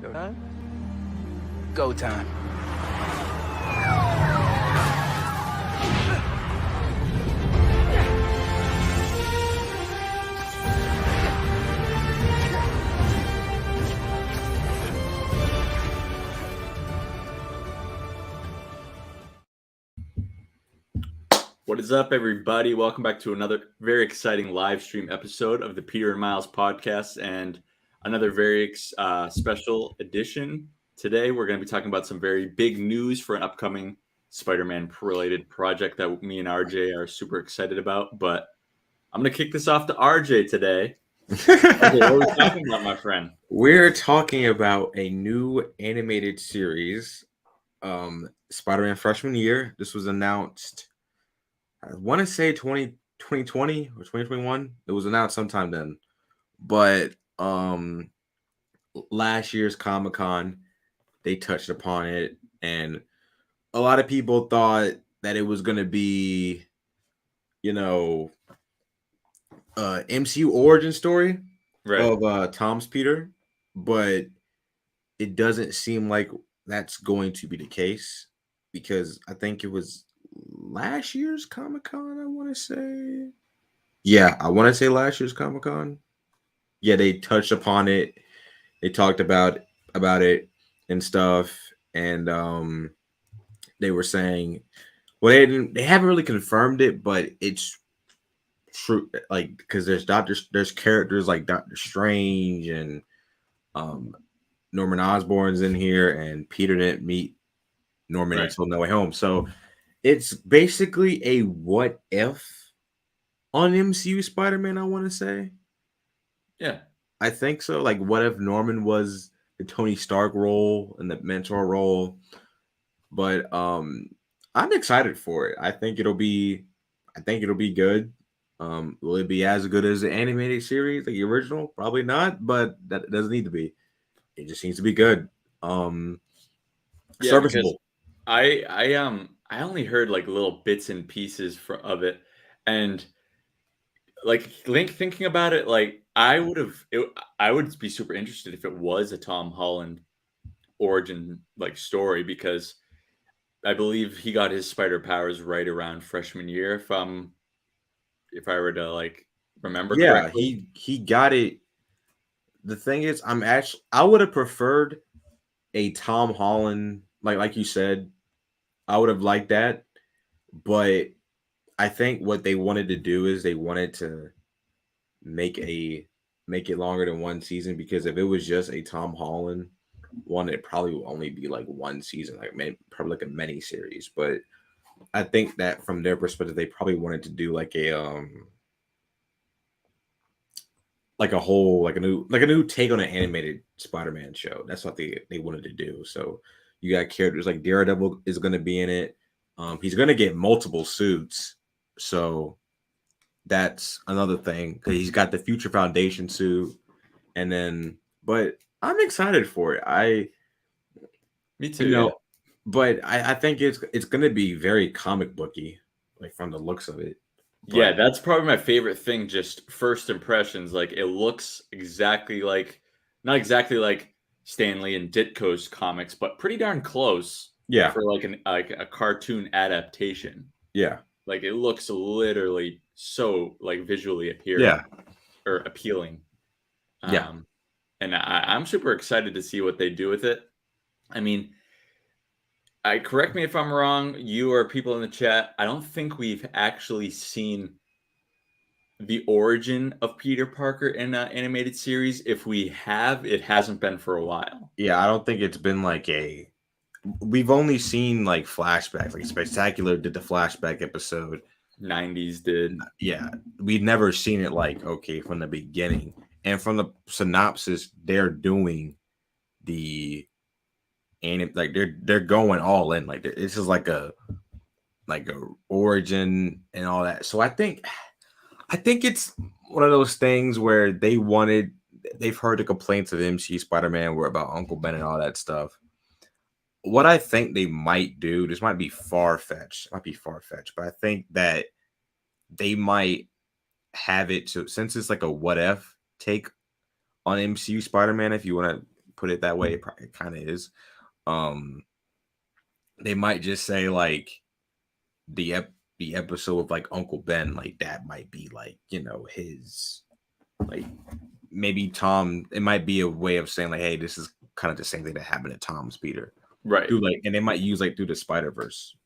Showtime? Go time. What is up, everybody? Welcome back to another very exciting live stream episode of the Peter and Miles podcast and another very special edition. Today, we're going to be talking about some very big news for an upcoming Spider-Man related project that me and RJ are super excited about. But I'm going to kick this off to RJ today. RJ, what are we talking about, my friend? We're talking about a new animated series, Spider-Man freshman year. This was announced, I want to say 2020 or 2021. It was announced sometime then. But last year's Comic-Con, they touched upon it, and a lot of people thought that it was going to be, MCU origin story of Tom's Peter, but it doesn't seem like that's going to be the case because I think it was last year's Comic-Con, I want to say. Yeah, I want to say last year's Comic-Con. Yeah, they touched upon it. They talked about it and stuff, and they were saying, well, they haven't really confirmed it, but it's true, like, because there's characters like Doctor Strange and Norman Osborn's in here, and Peter didn't meet Norman until No Way Home. So it's basically a what if on MCU Spider-Man, I want to say. Yeah. I think so. Like, what if Norman was the Tony Stark role and the mentor role? But I'm excited for it. I think it'll be good. Will it be as good as the animated series, like the original? Probably not, but that doesn't need to be. It just seems to be good. Serviceable. I only heard like little bits and pieces of it, and like thinking about it, like I would be super interested if it was a Tom Holland origin like story, because I believe he got his spider powers right around freshman year, if I were to like remember correctly. He got it. The thing is, I would have preferred a Tom Holland, like you said. I would have liked that, but I think what they wanted to do is they wanted to make it longer than one season, because if it was just a Tom Holland one, it probably would only be like one season, probably like a mini series. But I think that from their perspective, they probably wanted to do like a new take on an animated Spider-Man show. That's what they wanted to do. So you got characters like Daredevil is going to be in it. He's going to get multiple suits, so that's another thing, because he's got the Future Foundation suit, but I'm excited for it. Me too. But I think it's going to be very comic booky, like from the looks of it. Yeah, that's probably my favorite thing. Just first impressions, like it looks exactly like, not exactly like Stan Lee and Ditko's comics, but pretty darn close. Yeah, for like a cartoon adaptation. Yeah, like it looks literally so like visually appealing. And I'm super excited to see what they do with it. I mean, correct me if I'm wrong, you or people in the chat, I don't think we've actually seen the origin of Peter Parker in an animated series. If we have, it hasn't been for a while. Yeah, I don't think it's been like we've only seen like flashbacks, like Spectacular did the flashback episode. 90s did. Yeah, we'd never seen it like, okay, from the beginning. And from the synopsis, they're doing like they're going all in. Like this is like a origin and all that. So I think it's one of those things where they've heard the complaints of MCU Spider-Man were about Uncle Ben and all that stuff. What I think they might do, this might be far-fetched, but I think that they might have it, so since it's like a what if take on MCU Spider-Man, if you want to put it that way. It kind of is. They might just say like the episode of like Uncle Ben, like that might be like, you know, his like maybe Tom. It might be a way of saying like, hey, this is kind of the same thing that happened to Tom's Peter, right? Through like, and they might use like through the Spider-Verse,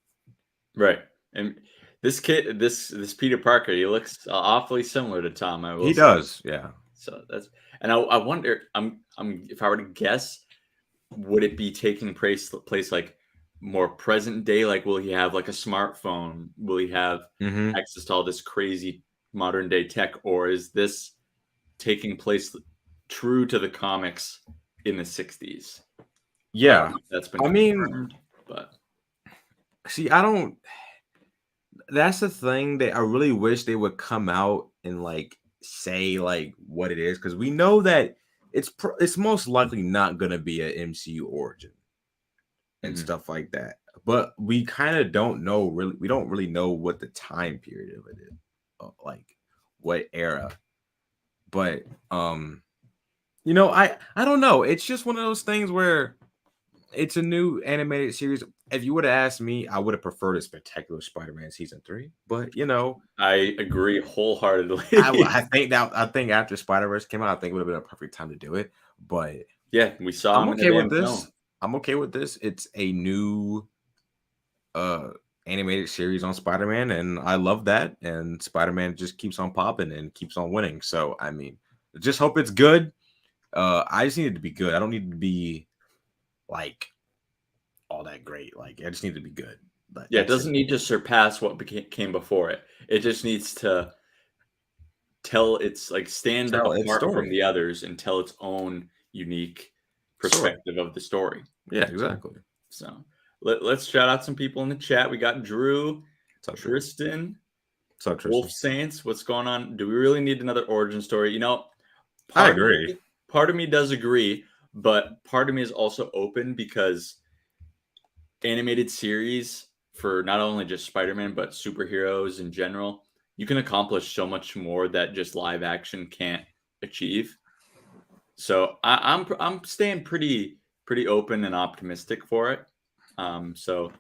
right? And this kid, this Peter Parker, he looks awfully similar to Tom. I will. He does, yeah. So that's, and I wonder, I'm if I were to guess, would it be taking place like more present day? Like, will he have like a smartphone? Will he have access to all this crazy modern day tech, or is this taking place true to the comics in the 60s? Yeah, that's been confirmed, but see, that's the thing that I really wish they would come out and like say like what it is, because we know that it's most likely not gonna be an MCU origin and stuff like that, but we kind of don't know really. We don't really know what the time period of it is, like what era. But you know, I don't know. It's just one of those things where it's a new animated series. If you would have asked me, I would have preferred a Spectacular Spider-Man season 3. But you know, I agree wholeheartedly. I think after Spider-Verse came out, I think it would have been a perfect time to do it. But yeah, we saw. I'm okay with this. Film. I'm okay with this. It's a new animated series on Spider-Man, and I love that. And Spider-Man just keeps on popping and keeps on winning. So I mean, just hope it's good. I just need it to be good. I don't need it to be like all that great. Like I just need it to be good. But yeah, it doesn't need to surpass what came before it. It just needs to tell its like stand apart from the others and tell its own unique perspective of the story. Yeah, exactly. So let's shout out some people in the chat. We got Drew, Tristan, Wolf Saints. What's going on? Do we really need another origin story? You know, I agree. Part of me does agree, but part of me is also open because animated series for not only just Spider-Man, but superheroes in general, you can accomplish so much more that just live action can't achieve. So I'm staying pretty open and optimistic for it. So,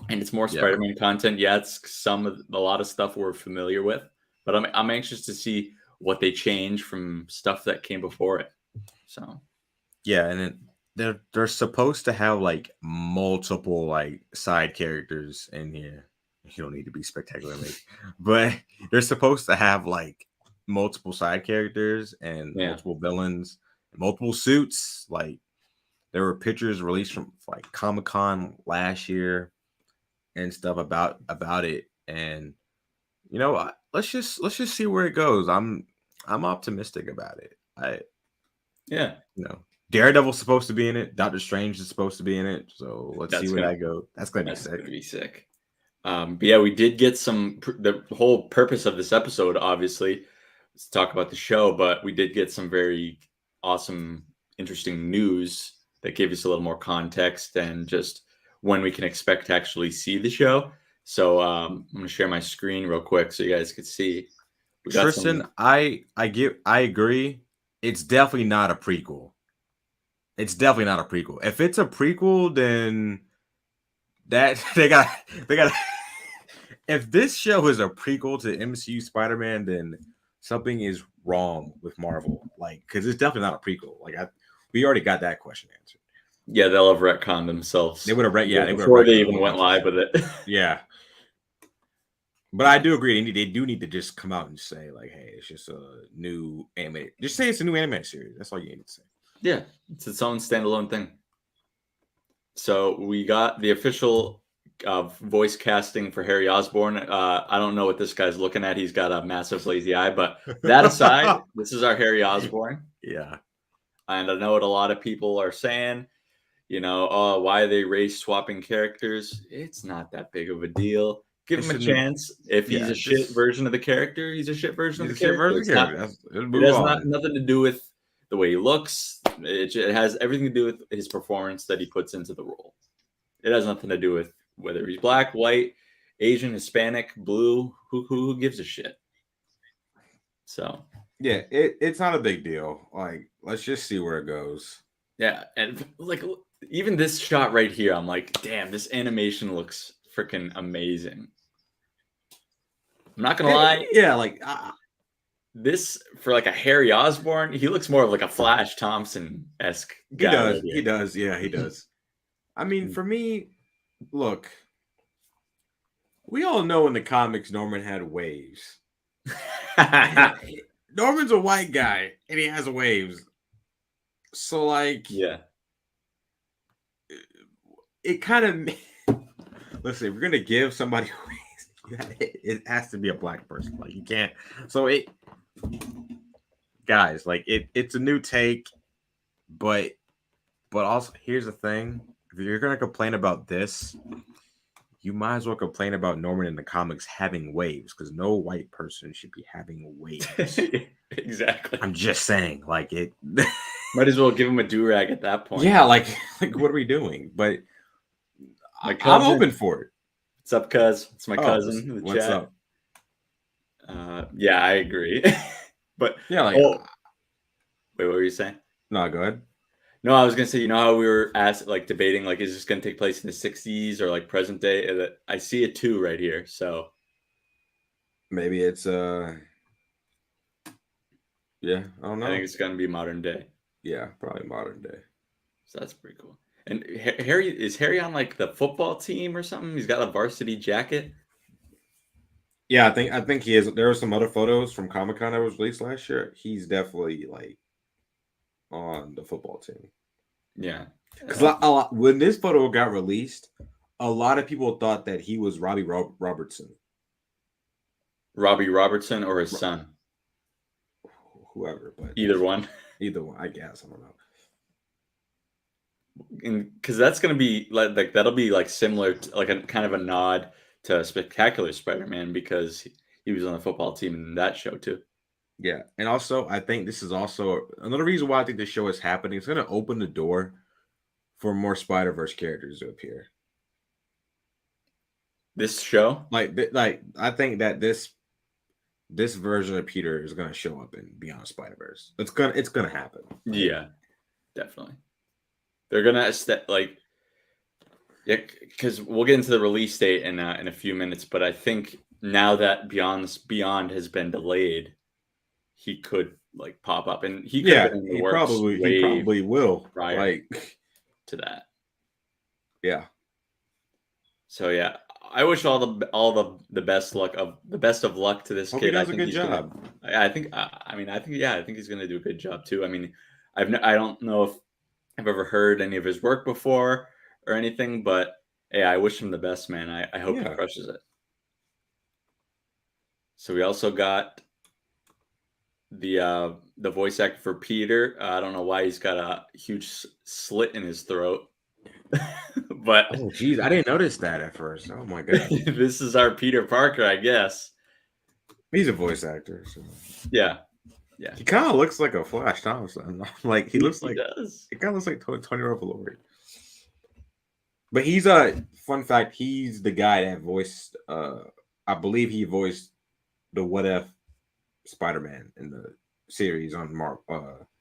and it's more Spider-Man content. Yeah, it's a lot of stuff we're familiar with, but I'm anxious to see what they change from stuff that came before it. So, yeah, and they're supposed to have like multiple like side characters in here. You don't need to be spectacular, but they're supposed to have like multiple side characters and multiple villains, multiple suits. Like there were pictures released from like Comic-Con last year and stuff about it. And you know, let's just see where it goes. I'm optimistic about it. You know, Daredevil's supposed to be in it. Doctor Strange is supposed to be in it. So let's see where that goes. That's gonna be sick. But yeah, we did get the whole purpose of this episode, obviously, is to talk about the show, but we did get some very awesome, interesting news that gave us a little more context and just when we can expect to actually see the show. So I'm going to share my screen real quick so you guys can see. Tristan, I agree. It's definitely not a prequel. If it's a prequel, then that they got if this show is a prequel to MCU Spider-Man, then something is wrong with Marvel. Like, because it's definitely not a prequel. Like, we already got that question answered. Yeah, they'll have retconned themselves. They would have before they even went live with it. Yeah, but I do agree. They do need to just come out and say like, "Hey, it's just a new animated." Just say it's a new animated series. That's all you need to say. Yeah, it's its own standalone thing. So we got the official voice casting for Harry Osborn. I don't know what this guy's looking at. He's got a massive lazy eye. But that aside, this is our Harry Osborn. Yeah. And I know what a lot of people are saying. You know, oh, why are they race swapping characters? It's not that big of a deal. Give him a chance. If he's a shit version of the character, he's a shit version of the character. It has nothing to do with the way he looks. It has everything to do with his performance that he puts into the role. It has nothing to do with whether he's black, white, Asian, Hispanic, blue. Who gives a shit? So yeah, it's not a big deal. Like, let's just see where it goes. Yeah, and like even this shot right here, I'm like, damn, this animation looks freaking amazing. I'm not gonna lie. Yeah, like this for like a Harry Osborn, he looks more of like a Flash Thompson-esque he guy. does. Right here. He does. Yeah, he does. I mean, for me, look, we all know in the comics Norman had waves. Norman's a white guy and he has waves. So like, yeah, it kind of listen, if we're gonna give somebody waves, it has to be a black person. Like you can't. So it, guys, like it's a new take, but also here's the thing: if you're gonna complain about this, you might as well complain about Norman in the comics having waves because no white person should be having waves. exactly. I'm just saying, like it. Might as well give him a do-rag at that point. Yeah, like what are we doing? But I'm open for it. What's up, cuz? It's my cousin. What's up? Yeah, I agree. But yeah, like wait, what were you saying? No, go ahead. No, I was gonna say, you know how we were debating, like, is this gonna take place in the 60s or like present day? I see a 2 right here, so maybe it's yeah, I don't know. I think it's gonna be modern day. Yeah, probably modern day. So that's pretty cool. And Harry on like the football team or something? He's got a varsity jacket. Yeah, I think he is. There were some other photos from Comic-Con that was released last year. He's definitely like on the football team. Yeah, because when this photo got released, a lot of people thought that he was Robbie Robertson. Robbie Robertson or his son, whoever, but either one, I guess. I don't know. Because that's gonna be like that'll be like similar to like a kind of a nod to Spectacular Spider-Man because he was on the football team in that show too. Yeah, and also I think this is also another reason why I think this show is happening. It's going to open the door for more Spider-Verse characters to appear. This show, like I think that this version of Peter is going to show up in Beyond Spider-Verse. It's gonna happen. Yeah, definitely. They're gonna like, yeah, because we'll get into the release date in a few minutes. But I think now that Beyond has been delayed, he could like pop up, and he could have been in the works. He probably will. Like to that. Yeah. So yeah, I wish all the best of luck to this Hope kid. He does I think a good job. I think he's gonna do a good job too. I mean, I don't know if I've ever heard any of his work before or anything, but hey, I wish him the best, man. I hope he crushes it. So we also got the voice actor for Peter. I don't know why he's got a huge slit in his throat. But oh geez, I didn't notice that at first. Oh my god. This is our Peter Parker, I guess. He's a voice actor, so yeah. He kind of looks like a Flash Thompson. Like he looks like does. It kind of looks like Tony Revolori. But he's a fun fact. He's the guy that voiced. I believe he voiced the What If Spider-Man in the series on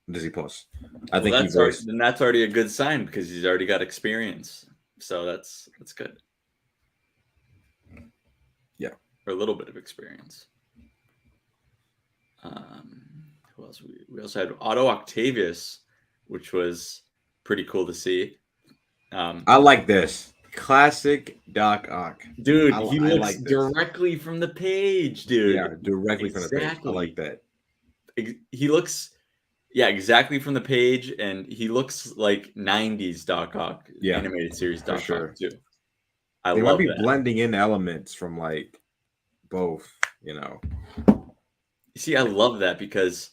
Disney Plus. I think he voiced. Then that's already a good sign because he's already got experience. So that's good. Yeah, or a little bit of experience. Who else? We also had Otto Octavius, which was pretty cool to see. I like this classic Doc Ock, dude. He looks directly from the page, dude. Yeah, directly from the page. I like that. He looks, exactly from the page, and he looks like '90s Doc Ock, animated series Doc Ock too. They might be blending in elements from like both, you know. See, I love that because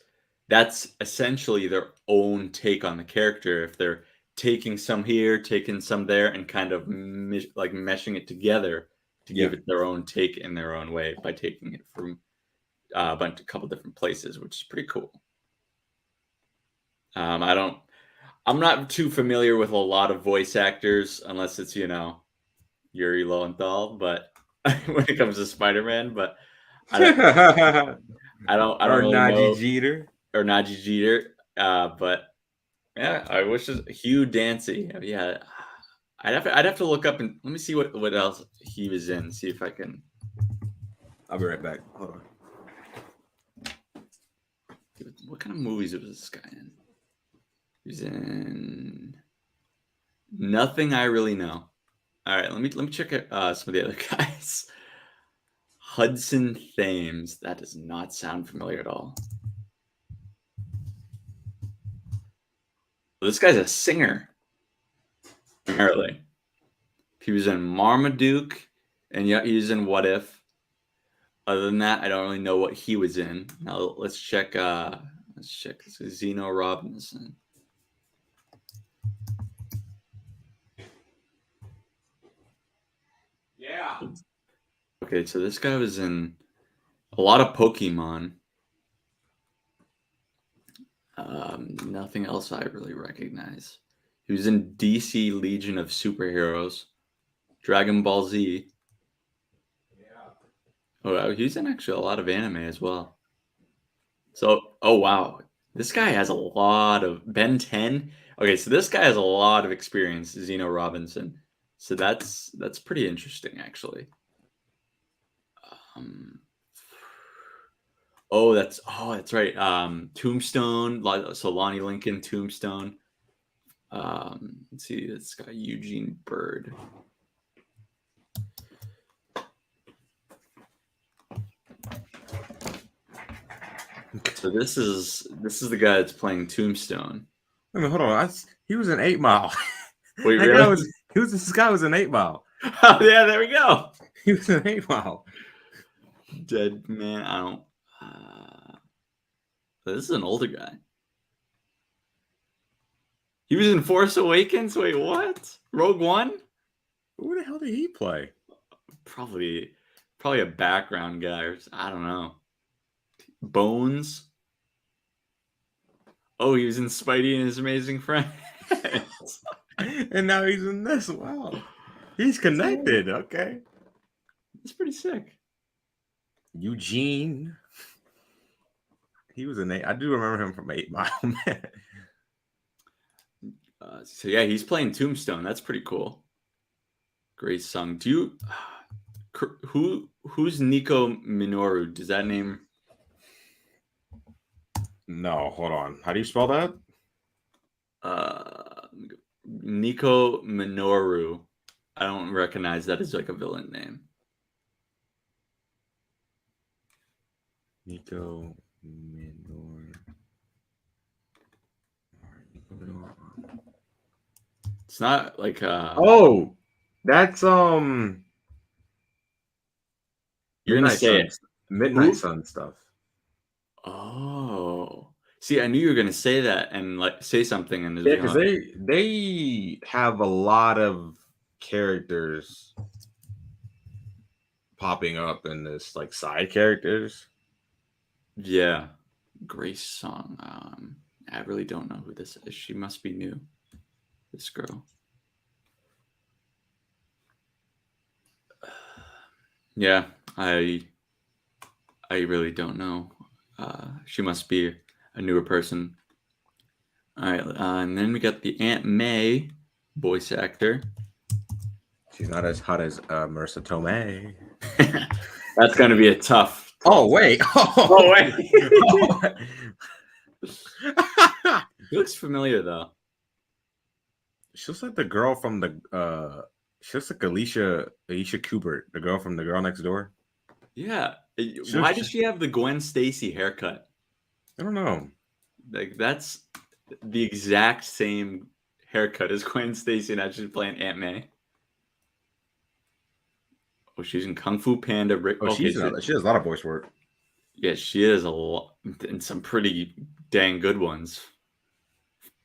that's essentially their own take on the character. If they're taking some here, taking some there, and kind of meshing it together to give it their own take in their own way by taking it from a couple different places, which is pretty cool. I'm not too familiar with a lot of voice actors unless it's, Yuri Lowenthal, but when it comes to Spider-Man, but I don't or really Najee know. Jeter Or Najee Jeter, but Yeah, I wish Hugh Dancy. Yeah, I'd have to look up and let me see what else he was in. See if I can. I'll be right back. Hold on. What kind of movies was this guy in? He's in Nothing I Really Know. All right, let me check out some of the other guys. Hudson Thames. That does not sound familiar at all. Well, this guy's a singer. Apparently, he was in Marmaduke, and yeah, he was in What If. Other than that, I don't really know what he was in. Now let's check. This is Zeno Robinson. Yeah. Okay, so this guy was in a lot of Pokemon. Nothing else I really recognize. He was in DC Legion of Superheroes, Dragon Ball Z. Yeah. Oh, he's in actually a lot of anime as well. So, oh wow, this guy has a lot of Ben 10. Okay, so this guy has a lot of experience, Zeno Robinson. So that's pretty interesting, actually. That's right. Tombstone. So Lonnie Lincoln, Tombstone. Let's see. This guy Eugene Bird. So this is the guy that's playing Tombstone. Wait a minute, hold on. He was in 8 Mile. Wait, really? This guy was in 8 Mile. Oh yeah, there we go. He was in 8 Mile. Dead man. I don't. This is an older guy. He was in Force Awakens. Wait, what? Rogue One? Who the hell did he play? Probably a background guy, or I don't know. Bones. Oh, he was in Spidey and His Amazing Friends. And now he's in this. Wow. He's connected. Okay. That's pretty sick. Eugene. He was in 8. I do remember him from 8 Mile, man. So yeah, he's playing Tombstone. That's pretty cool. Great song. Do you who's Nico Minoru? Does that name? No, hold on. How do you spell that? Nico Minoru. I don't recognize that as like a villain name. Nico Minoru. It's not like oh, that's you're gonna say it. Midnight Sun stuff. Oh, see, I knew you were gonna say that and like say something, and yeah, because they have a lot of characters popping up in this, like side characters. Yeah, Grace song. I really don't know who this is. She must be new. This girl. Yeah, I really don't know. She must be a newer person. All right, and then we got the Aunt May voice actor. She's not as hot as Marissa Tomei. That's going to be a tough. Oh wait! Oh wait! He looks familiar though. She looks like the girl from the. She looks like Alicia Kubert, the girl from The Girl Next Door. Yeah. Why does she have the Gwen Stacy haircut? I don't know. Like that's the exact same haircut as Gwen Stacy, and she's playing Aunt May. Oh, she's in Kung Fu Panda. She has a lot of voice work. Yeah, she is a lot, and some pretty dang good ones.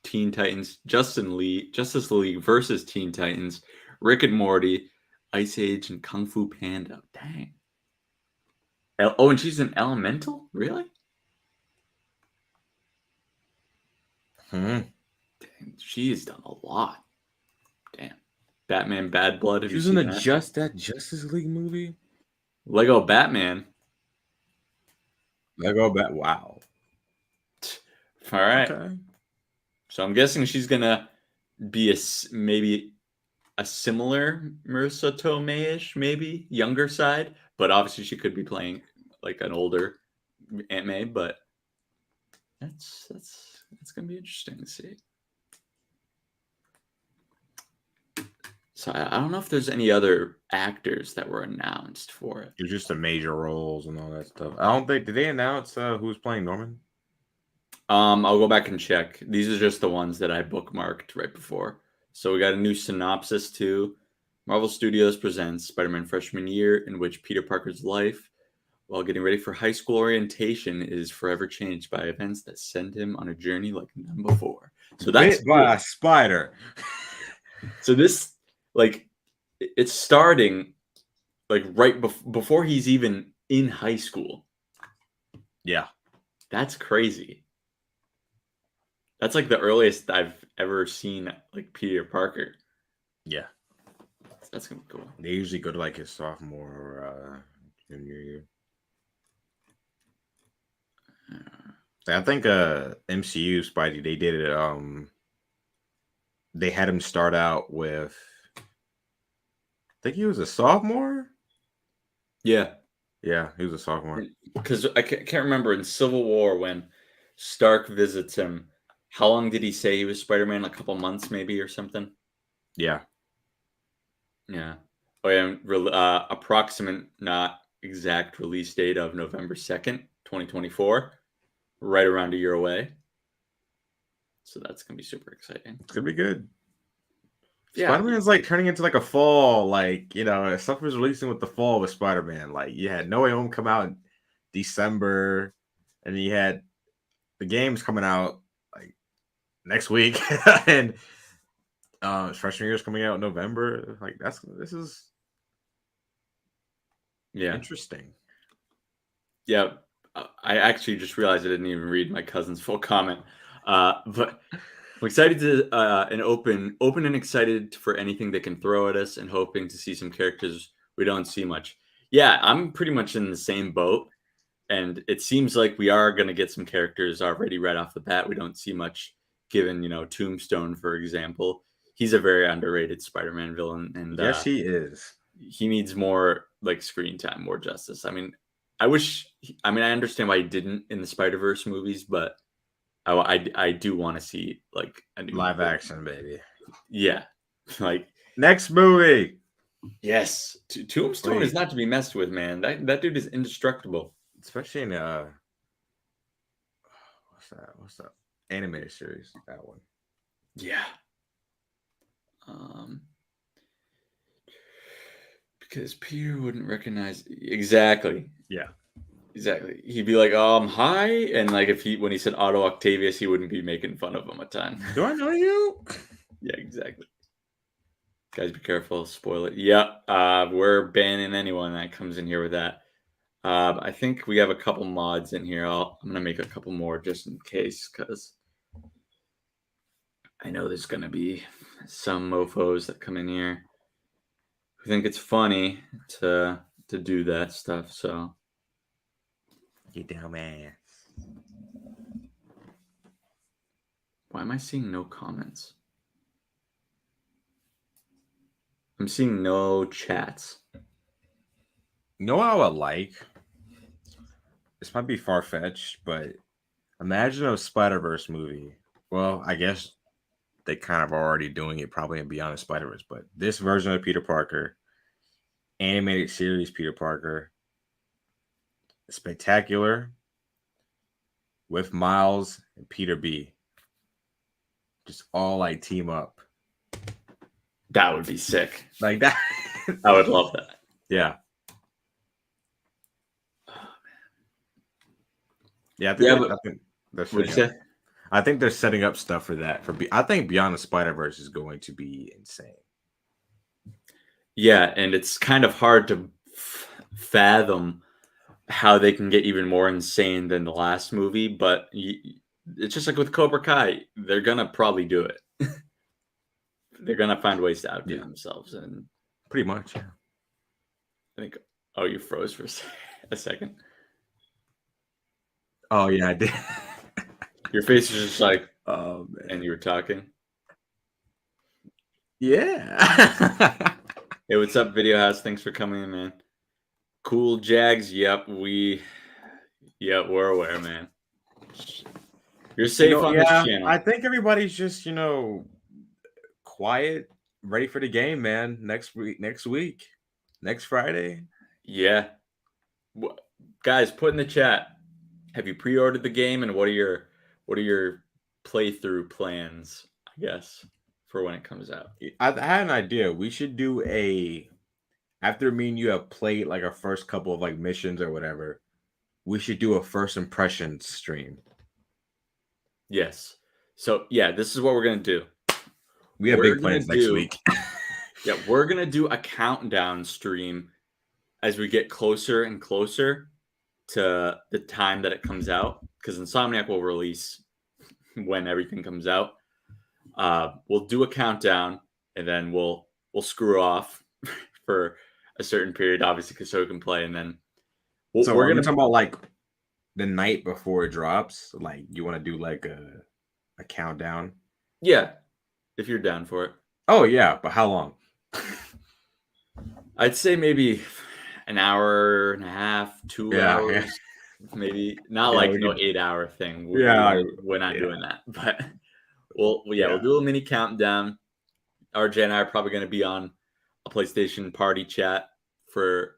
Teen Titans, Justice League versus Teen Titans, Rick and Morty, Ice Age, and Kung Fu Panda. Dang. Oh, and she's an Elemental? Really? Dang, she's done a lot. Damn. Batman Bad Blood. She was in the Justice League movie? Lego Batman. Wow. All right. Okay. So I'm guessing she's gonna be maybe a similar Marissa Tomei-ish, maybe younger side, but obviously she could be playing like an older Aunt May. But that's gonna be interesting to see. So I don't know if there's any other actors that were announced for it. It's just the major roles and all that stuff. I don't think, did they announce who's playing Norman? I'll go back and check. These are just the ones that I bookmarked right before. So we got a new synopsis too. Marvel Studios presents Spider-Man Freshman Year, in which Peter Parker's life, while getting ready for high school orientation, is forever changed by events that send him on a journey like none before. So that's bit by a spider. So this, like, it's starting like right before he's even in high school. Yeah, that's crazy. That's like the earliest I've ever seen like Peter Parker. Yeah, that's gonna be cool. They usually go to like his sophomore or junior year. I think MCU Spidey, they did it. They had him start out with, I think he was a sophomore. Yeah, he was a sophomore. Because I can't remember in Civil War when Stark visits him. How long did he say he was Spider-Man? A couple months, maybe, or something. Yeah. Oh yeah. Approximate, not exact release date of November 2nd, 2024. Right around a year away. So that's gonna be super exciting. It's gonna be good. Yeah. Spider-Man's like turning into like a fall, like, you know, stuff was releasing with the fall with Spider-Man. Like you had No Way Home come out in December, and you had the games coming out like next week, and freshman year is coming out in November. Like this is interesting. Yeah, I actually just realized I didn't even read my cousin's full comment. But I'm excited to and open and excited for anything they can throw at us, and hoping to see some characters we don't see much. Yeah, I'm pretty much in the same boat, and it seems like we are going to get some characters already right off the bat. We don't see much, given, you know, Tombstone, for example. He's a very underrated Spider-Man villain, and yes, he is. He needs more like screen time, more justice. I mean, I understand why he didn't in the Spider-Verse movies, but I do want to see like a new live action, baby. Yeah, like next movie. Yes, Tombstone is not to be messed with, man. That dude is indestructible, especially in what's that animated series? That one. Yeah. Because Peter wouldn't recognize exactly. Yeah. Exactly. He'd be like, I'm high. And like when he said Otto Octavius, he wouldn't be making fun of him a ton. Do I know you? Yeah, exactly. Guys, be careful. Spoil it. Yeah. We're banning anyone that comes in here with that. I think we have a couple mods in here. I'm going to make a couple more just in case, because I know there's going to be some mofos that come in here who think it's funny to do that stuff. So. You dumbass. Why am I seeing no comments? I'm seeing no chats. You know what I would like? This might be far-fetched, but imagine a Spider-Verse movie. Well, I guess they kind of already doing it probably in Beyond the Spider-Verse, but this version of Peter Parker, animated series Peter Parker, spectacular, with Miles and Peter B. Just all like team up. That would be sick. Like that. I would love that. Yeah. Oh, man. Yeah, I think they're setting up stuff for that. I think Beyond the Spider-Verse is going to be insane. Yeah, and it's kind of hard to fathom how they can get even more insane than the last movie, but it's just like with Cobra Kai, they're gonna probably do it. They're gonna find ways to outdo themselves, and pretty much. Yeah. I think. Oh, you froze for a second. Oh yeah, I did. Your face is just like, Oh man. And you were talking. Yeah. Hey, what's up, Video House? Thanks for coming in, man. Cool Jags. Yep, we're aware, man. You're safe on this channel. I think everybody's just, quiet, ready for the game, man. Next week, next Friday. Yeah. Guys, put in the chat. Have you pre-ordered the game, and what are your playthrough plans, I guess, for when it comes out? I had an idea. We should do after me and you have played like our first couple of like missions or whatever, we should do a first impressions stream. Yes. So yeah, this is what we're gonna do. We have big plans next week. Yeah, we're gonna do a countdown stream as we get closer and closer to the time that it comes out, because Insomniac will release when everything comes out. We'll do a countdown, and then we'll screw off for a certain period, obviously, because so we can play, and then we're gonna talk about like the night before it drops. Like, you want to do like a countdown? Yeah, if you're down for it. Oh yeah, but how long? I'd say maybe an hour and a half, 2 hours. Yeah. Maybe not like no 8-hour thing. We're not doing that. But we'll do a mini countdown. RJ and I are probably going to be on a PlayStation party chat for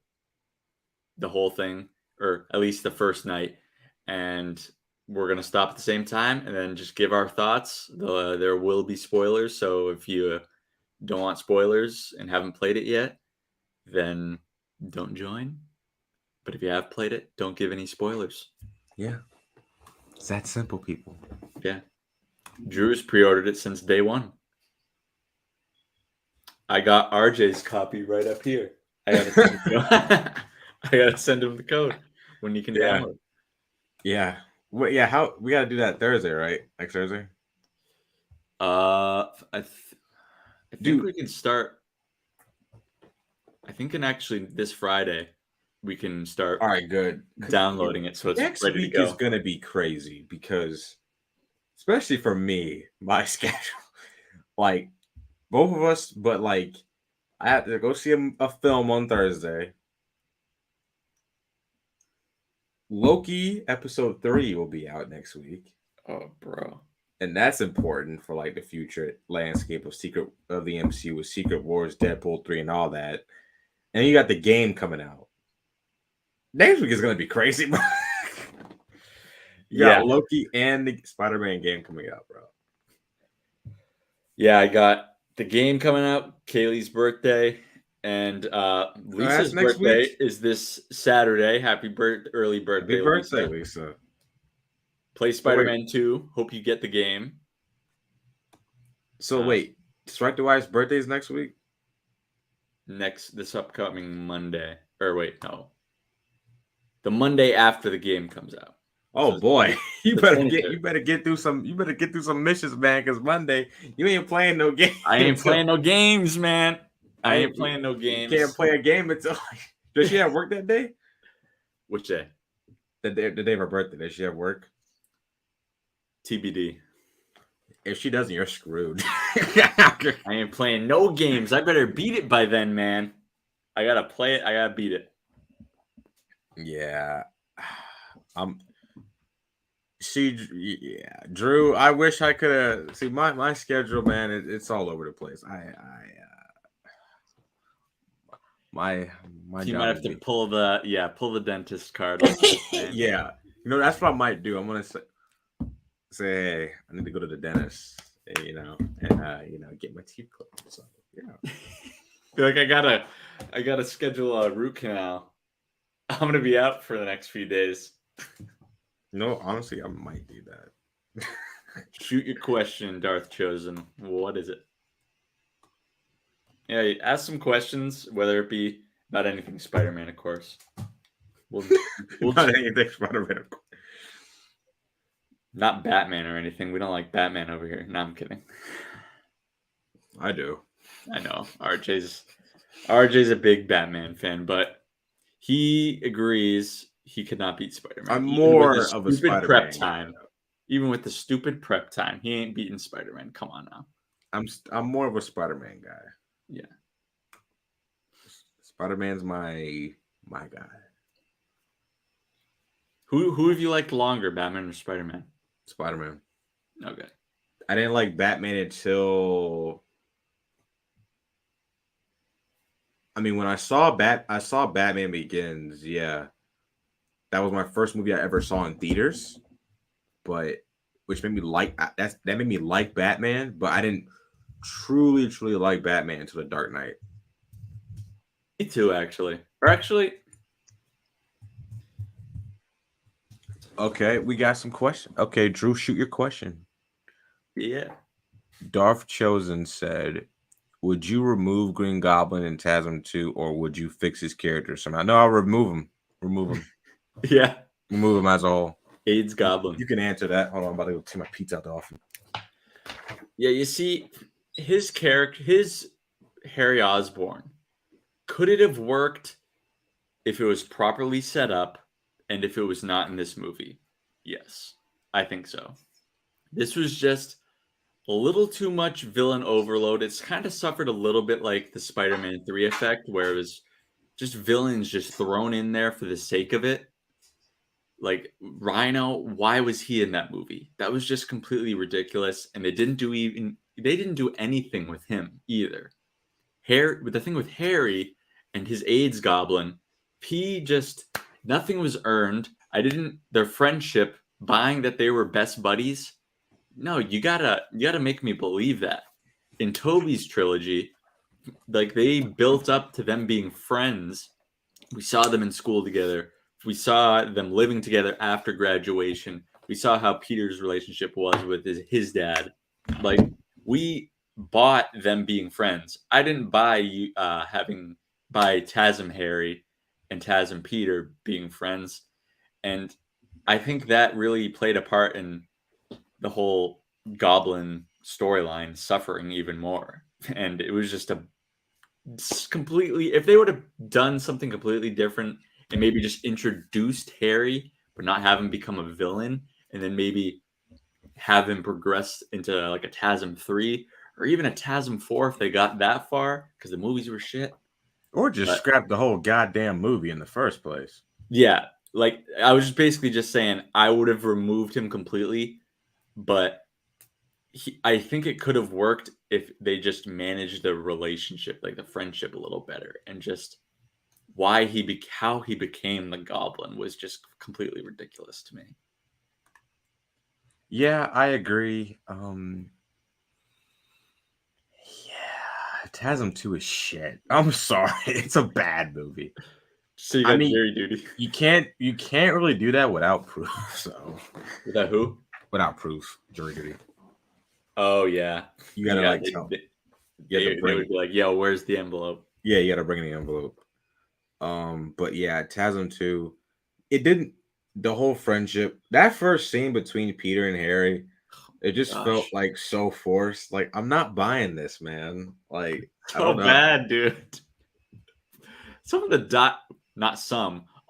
the whole thing, or at least the first night. And we're going to stop at the same time and then just give our thoughts. There will be spoilers. So if you don't want spoilers and haven't played it yet, then don't join. But if you have played it, don't give any spoilers. Yeah. It's that simple, people. Yeah. Drew's pre-ordered it since day one. I got RJ's copy right up here. I gotta send him the code when you can download. Yeah. Well, yeah, how we gotta do that Thursday, right? Next Thursday? I think we can start. I think actually this Friday we can start. All right, good. Downloading it, so it's next ready week to go. Is gonna be crazy because, especially for me, my schedule, like both of us, but like I have to go see a film on Thursday. Loki episode 3 will be out next week. Oh, bro. And that's important for like the future landscape of the MCU with Secret Wars, Deadpool 3, and all that. And you got the game coming out. Next week is gonna be crazy, bro. Yeah, Loki and the Spider-Man game coming out, bro. Yeah, I got the game coming out, Kaylee's birthday, and Lisa's birthday is this Saturday. Early birthday. Happy birthday, Lisa. Play Spider-Man 2. Hope you get the game. So wait, Strike the Wife's birthday is next week? This upcoming Monday. Or wait, no. The Monday after the game comes out. Oh boy. You better get through some missions, man, because Monday you ain't playing no games. I ain't playing no games, man. I ain't playing no games. You can't play a game until does she have work that day? Which day? The day of her birthday. Does she have work? TBD. If she doesn't, you're screwed. I ain't playing no games. I better beat it by then, man. I gotta play it. I gotta beat it. Yeah. Drew, I wish I could have see my schedule, man. It's all over the place. You might have to pull the dentist card. Yeah. That's what I might do. I'm gonna say, hey, I need to go to the dentist, and get my teeth clipped. So yeah. Like I gotta schedule a root canal. I'm gonna be out for the next few days. No, honestly, I might do that. Shoot your question, Darth Chosen. What is it? Yeah, ask some questions, whether it be about anything Spider-Man, of course. We'll not anything Spider-Man, of course. Not Batman or anything. We don't like Batman over here. No, I'm kidding. I do. I know. RJ's a big Batman fan, but he agrees he could not beat Spider-Man. I'm more of a Spider-Man prep time. Even with the stupid prep time, he ain't beating Spider-Man. Come on now. I'm more of a Spider-Man guy. Yeah. Spider-Man's my guy. Who have you liked longer, Batman or Spider-Man? Spider-Man. Okay. I didn't like Batman until when I saw Batman Begins, yeah. That was my first movie I ever saw in theaters. But which made me like that made me like Batman, but I didn't truly like Batman until The Dark Knight. Me too, actually. Or actually, okay, we got some questions. Okay, Drew, shoot your question. Yeah. Darth Chosen said, "Would you remove Green Goblin in TASM 2, or would you fix his character somehow?" No, I'll remove him. Remove him. Yeah. Remove him as a whole. AIDS Goblin. You can answer that. Hold on, I'm about to go take my pizza out the oven. Yeah, you see, his character, his Harry Osborn, could it have worked if it was properly set up and if it was not in this movie? Yes, I think so. This was just a little too much villain overload. It's kind of suffered a little bit like the Spider-Man 3 effect, where it was just villains just thrown in there for the sake of it. Like Rhino, why was he in that movie? That was just completely ridiculous, and they didn't do anything with him either. The thing with Harry and his AIDS Goblin, nothing was earned. Their friendship, buying that they were best buddies. No, you gotta make me believe that. In Tobey's trilogy, like they built up to them being friends. We saw them in school together. We saw them living together after graduation. We saw how Peter's relationship was with his dad. Like we bought them being friends. I didn't buy TASM Harry and TASM Peter being friends, and I think that really played a part in the whole Goblin storyline suffering even more. And it was just completely, if they would have done something completely different and maybe just introduced Harry but not have him become a villain, and then maybe have him progress into like a TASM 3 or even a TASM 4 if they got that far, because the movies were shit, or just scrap the whole goddamn movie in the first place. Yeah, like I was just basically just saying I would have removed him completely, but I think it could have worked if they just managed the relationship, like the friendship, a little better, and just how he became the Goblin was just completely ridiculous to me. Yeah, I agree. Yeah, TASM 2 is shit. I'm sorry, it's a bad movie. So you got jury duty. You can't really do that without proof. So without who? Without proof, jury duty. Oh yeah, you gotta they would be like, "Yo, where's the envelope?" Yeah, you gotta bring in the envelope. But yeah, TASM 2, it didn't. The whole friendship, that first scene between Peter and Harry, it just felt like so forced. Like, I'm not buying this, man. Like, so I don't know. Bad, dude. Some of the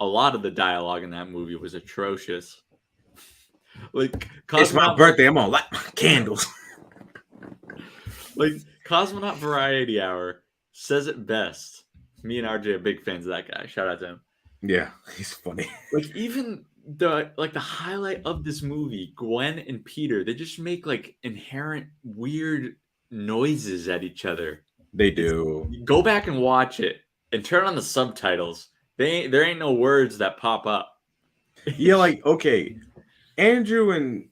a lot of the dialogue in that movie was atrocious. Like, it's my birthday. I'm gonna light my candles. Like, Cosmonaut Variety Hour says it best. Me and RJ are big fans of that guy. Shout out to him. Yeah, he's funny. Like, even the highlight of this movie, Gwen and Peter, they just make like inherent weird noises at each other. They do. Go back and watch it and turn on the subtitles. There ain't no words that pop up. Yeah, like, okay, Andrew and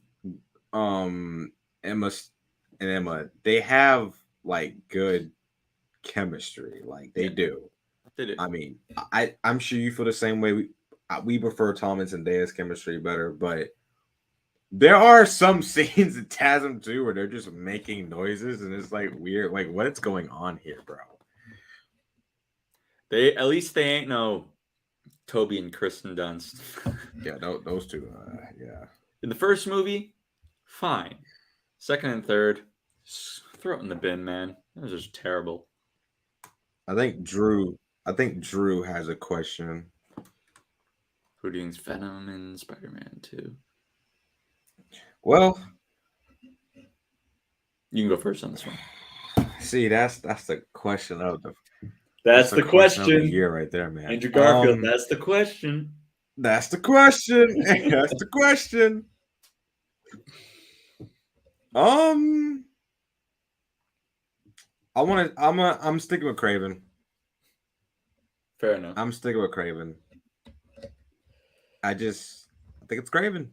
Emma, they have like good chemistry. Like they do. They do. I mean, I'm sure you feel the same way. We prefer Tom and Zendaya's chemistry better, but there are some scenes in TASM 2 where they're just making noises and it's like weird. Like, what's going on here, bro? At least they ain't no Toby and Kristen Dunst. Yeah, those two. Yeah. In the first movie, fine. Second and third, throw it in the bin, man. That was just terrible. I think Drew has a question. Who do you think's Venom and Spider-Man 2? Well, you can go first on this one. See, that's the question of the That's the question of the year right there, man. Andrew Garfield, that's the question. That's the question. That's the question. I'm sticking with Craven. Fair enough. I'm sticking with Craven. I think it's Craven.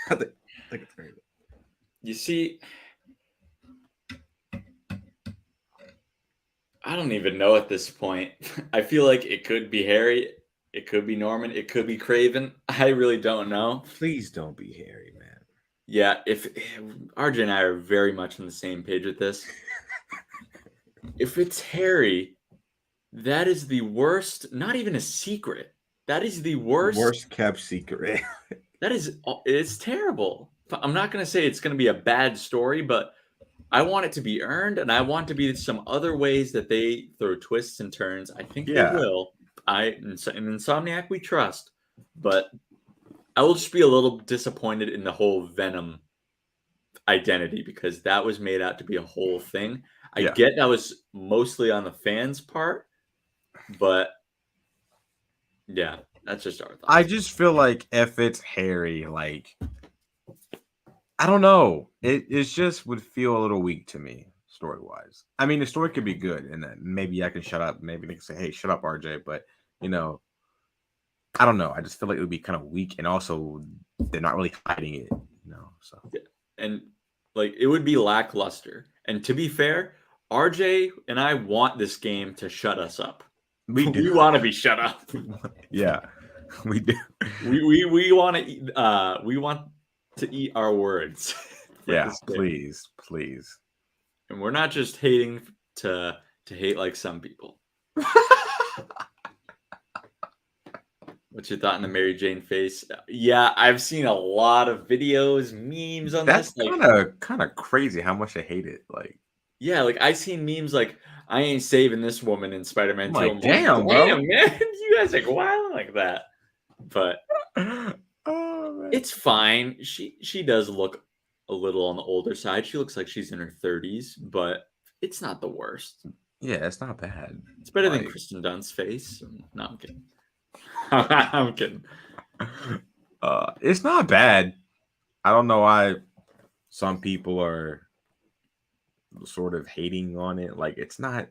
I think it's Craven. You see, I don't even know at this point. I feel like it could be Harry, it could be Norman, it could be Craven. I really don't know. Please don't be Harry, man. Yeah, if RJ and I are very much on the same page with this. If it's Harry, that is the worst, not even a secret. That is the worst kept secret. It's terrible. I'm not going to say it's going to be a bad story, but I want it to be earned, and I want to be some other ways that they throw twists and turns. I think they will. In Insomniac we trust, but I will just be a little disappointed in the whole Venom identity because that was made out to be a whole thing. I get that was mostly on the fans' part, but yeah, that's just our thoughts. I just feel like if it's Harry, like I don't know, it just would feel a little weak to me story-wise. I mean, the story could be good, and maybe I can shut up. Maybe they can say, "Hey, shut up, RJ." But I don't know. I just feel like it would be kind of weak, and also they're not really hiding it, So and like it would be lackluster. And to be fair, RJ and I want this game to shut us up. We want to be shut up. Yeah, we do. We want to. We want to eat our words. Yeah, please. And we're not just hating to hate like some people. What's your thought on the Mary Jane face? Yeah, I've seen a lot of videos, memes on this. That's kind of crazy how much I hate it. Like, yeah, like I've seen memes like I ain't saving this woman in Spider-Man 2. Like, damn, bro. Man, you guys like wild like that. But it's fine. She does look a little on the older side. She looks like she's in her 30s, but it's not the worst. Yeah, it's not bad. It's better than Kristen Dunst's face. No, I'm kidding. I'm kidding. It's not bad. I don't know why some people are sort of hating on it. Like, it's not.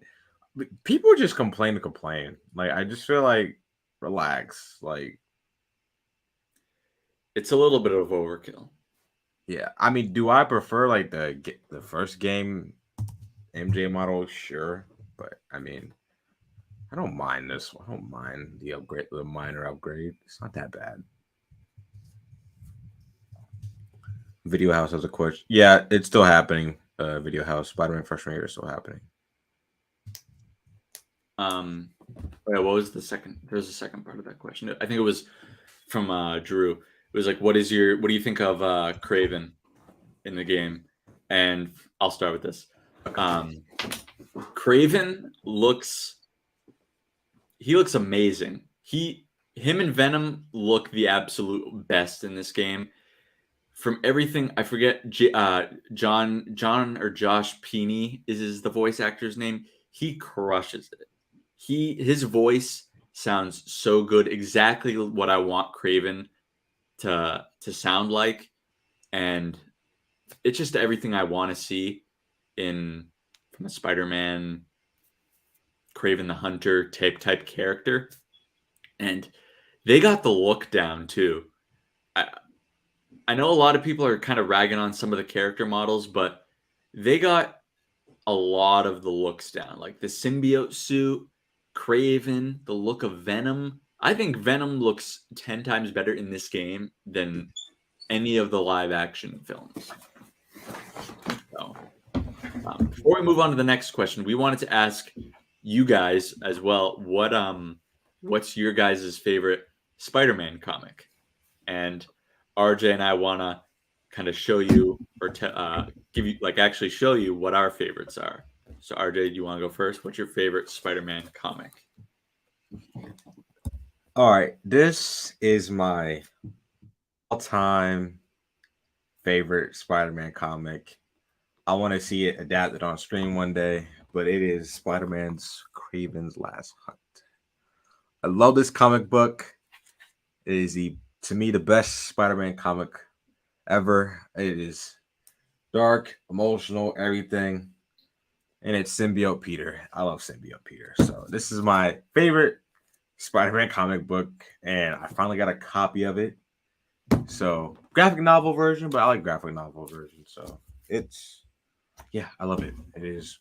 People just complain to complain. Like, I just feel like relax. Like, it's a little bit of overkill. Yeah, I mean, do I prefer like the first game MJ model? Sure, but I mean, I don't mind this. I don't mind the upgrade, the minor upgrade. It's not that bad. Video House has a question. Yeah, it's still happening. Video House, Spider-Man First Ranger is still happening. What was the second? There's a second part of that question. I think it was from Drew. It was like, what do you think of Craven in the game? And I'll start with this. Craven looks amazing. Him and Venom look the absolute best in this game. From everything, I forget John or Josh Peeney is the voice actor's name. He crushes it. His voice sounds so good. Exactly what I want Craven to sound like, and it's just everything I want to see from a Spider-Man, Craven the Hunter type character. And they got the look down too. I know a lot of people are kind of ragging on some of the character models, but they got a lot of the looks down, like the symbiote suit, Craven, the look of Venom. I think Venom looks 10 times better in this game than any of the live action films. So, before we move on to the next question, we wanted to ask you guys as well, what's your guys' favorite Spider-Man comic? And RJ and I want to kind of show you or give you, like, actually show you what our favorites are. So RJ, do you want to go first? What's your favorite Spider-Man comic? All right, this is my all-time favorite Spider-Man comic. I want to see it adapted on screen one day, but it is Spider-Man's Kraven's Last Hunt. I love this comic book. It is to me the best Spider-Man comic ever. It is dark, emotional, everything. And it's Symbiote Peter. I love Symbiote Peter. So this is my favorite Spider-Man comic book, and I finally got a copy of it. So graphic novel version, but I like graphic novel version. So I love it. It is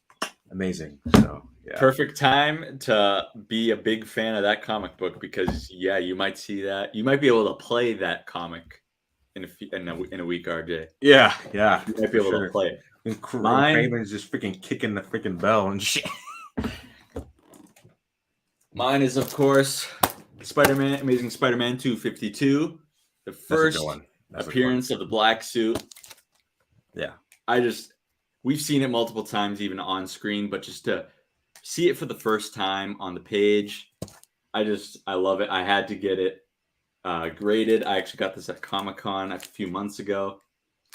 amazing. So perfect time to be a big fan of that comic book because you might see that. You might be able to play that comic in a week, RJ. Yeah. You might be able to play it. And Kraven's just freaking kicking the freaking bell and shit. Mine is, of course, Amazing Spider-Man 252, the first appearance of the black suit. Yeah. We've seen it multiple times, even on screen, but just to see it for the first time on the page, I love it. I had to get it graded. I actually got this at Comic-Con a few months ago,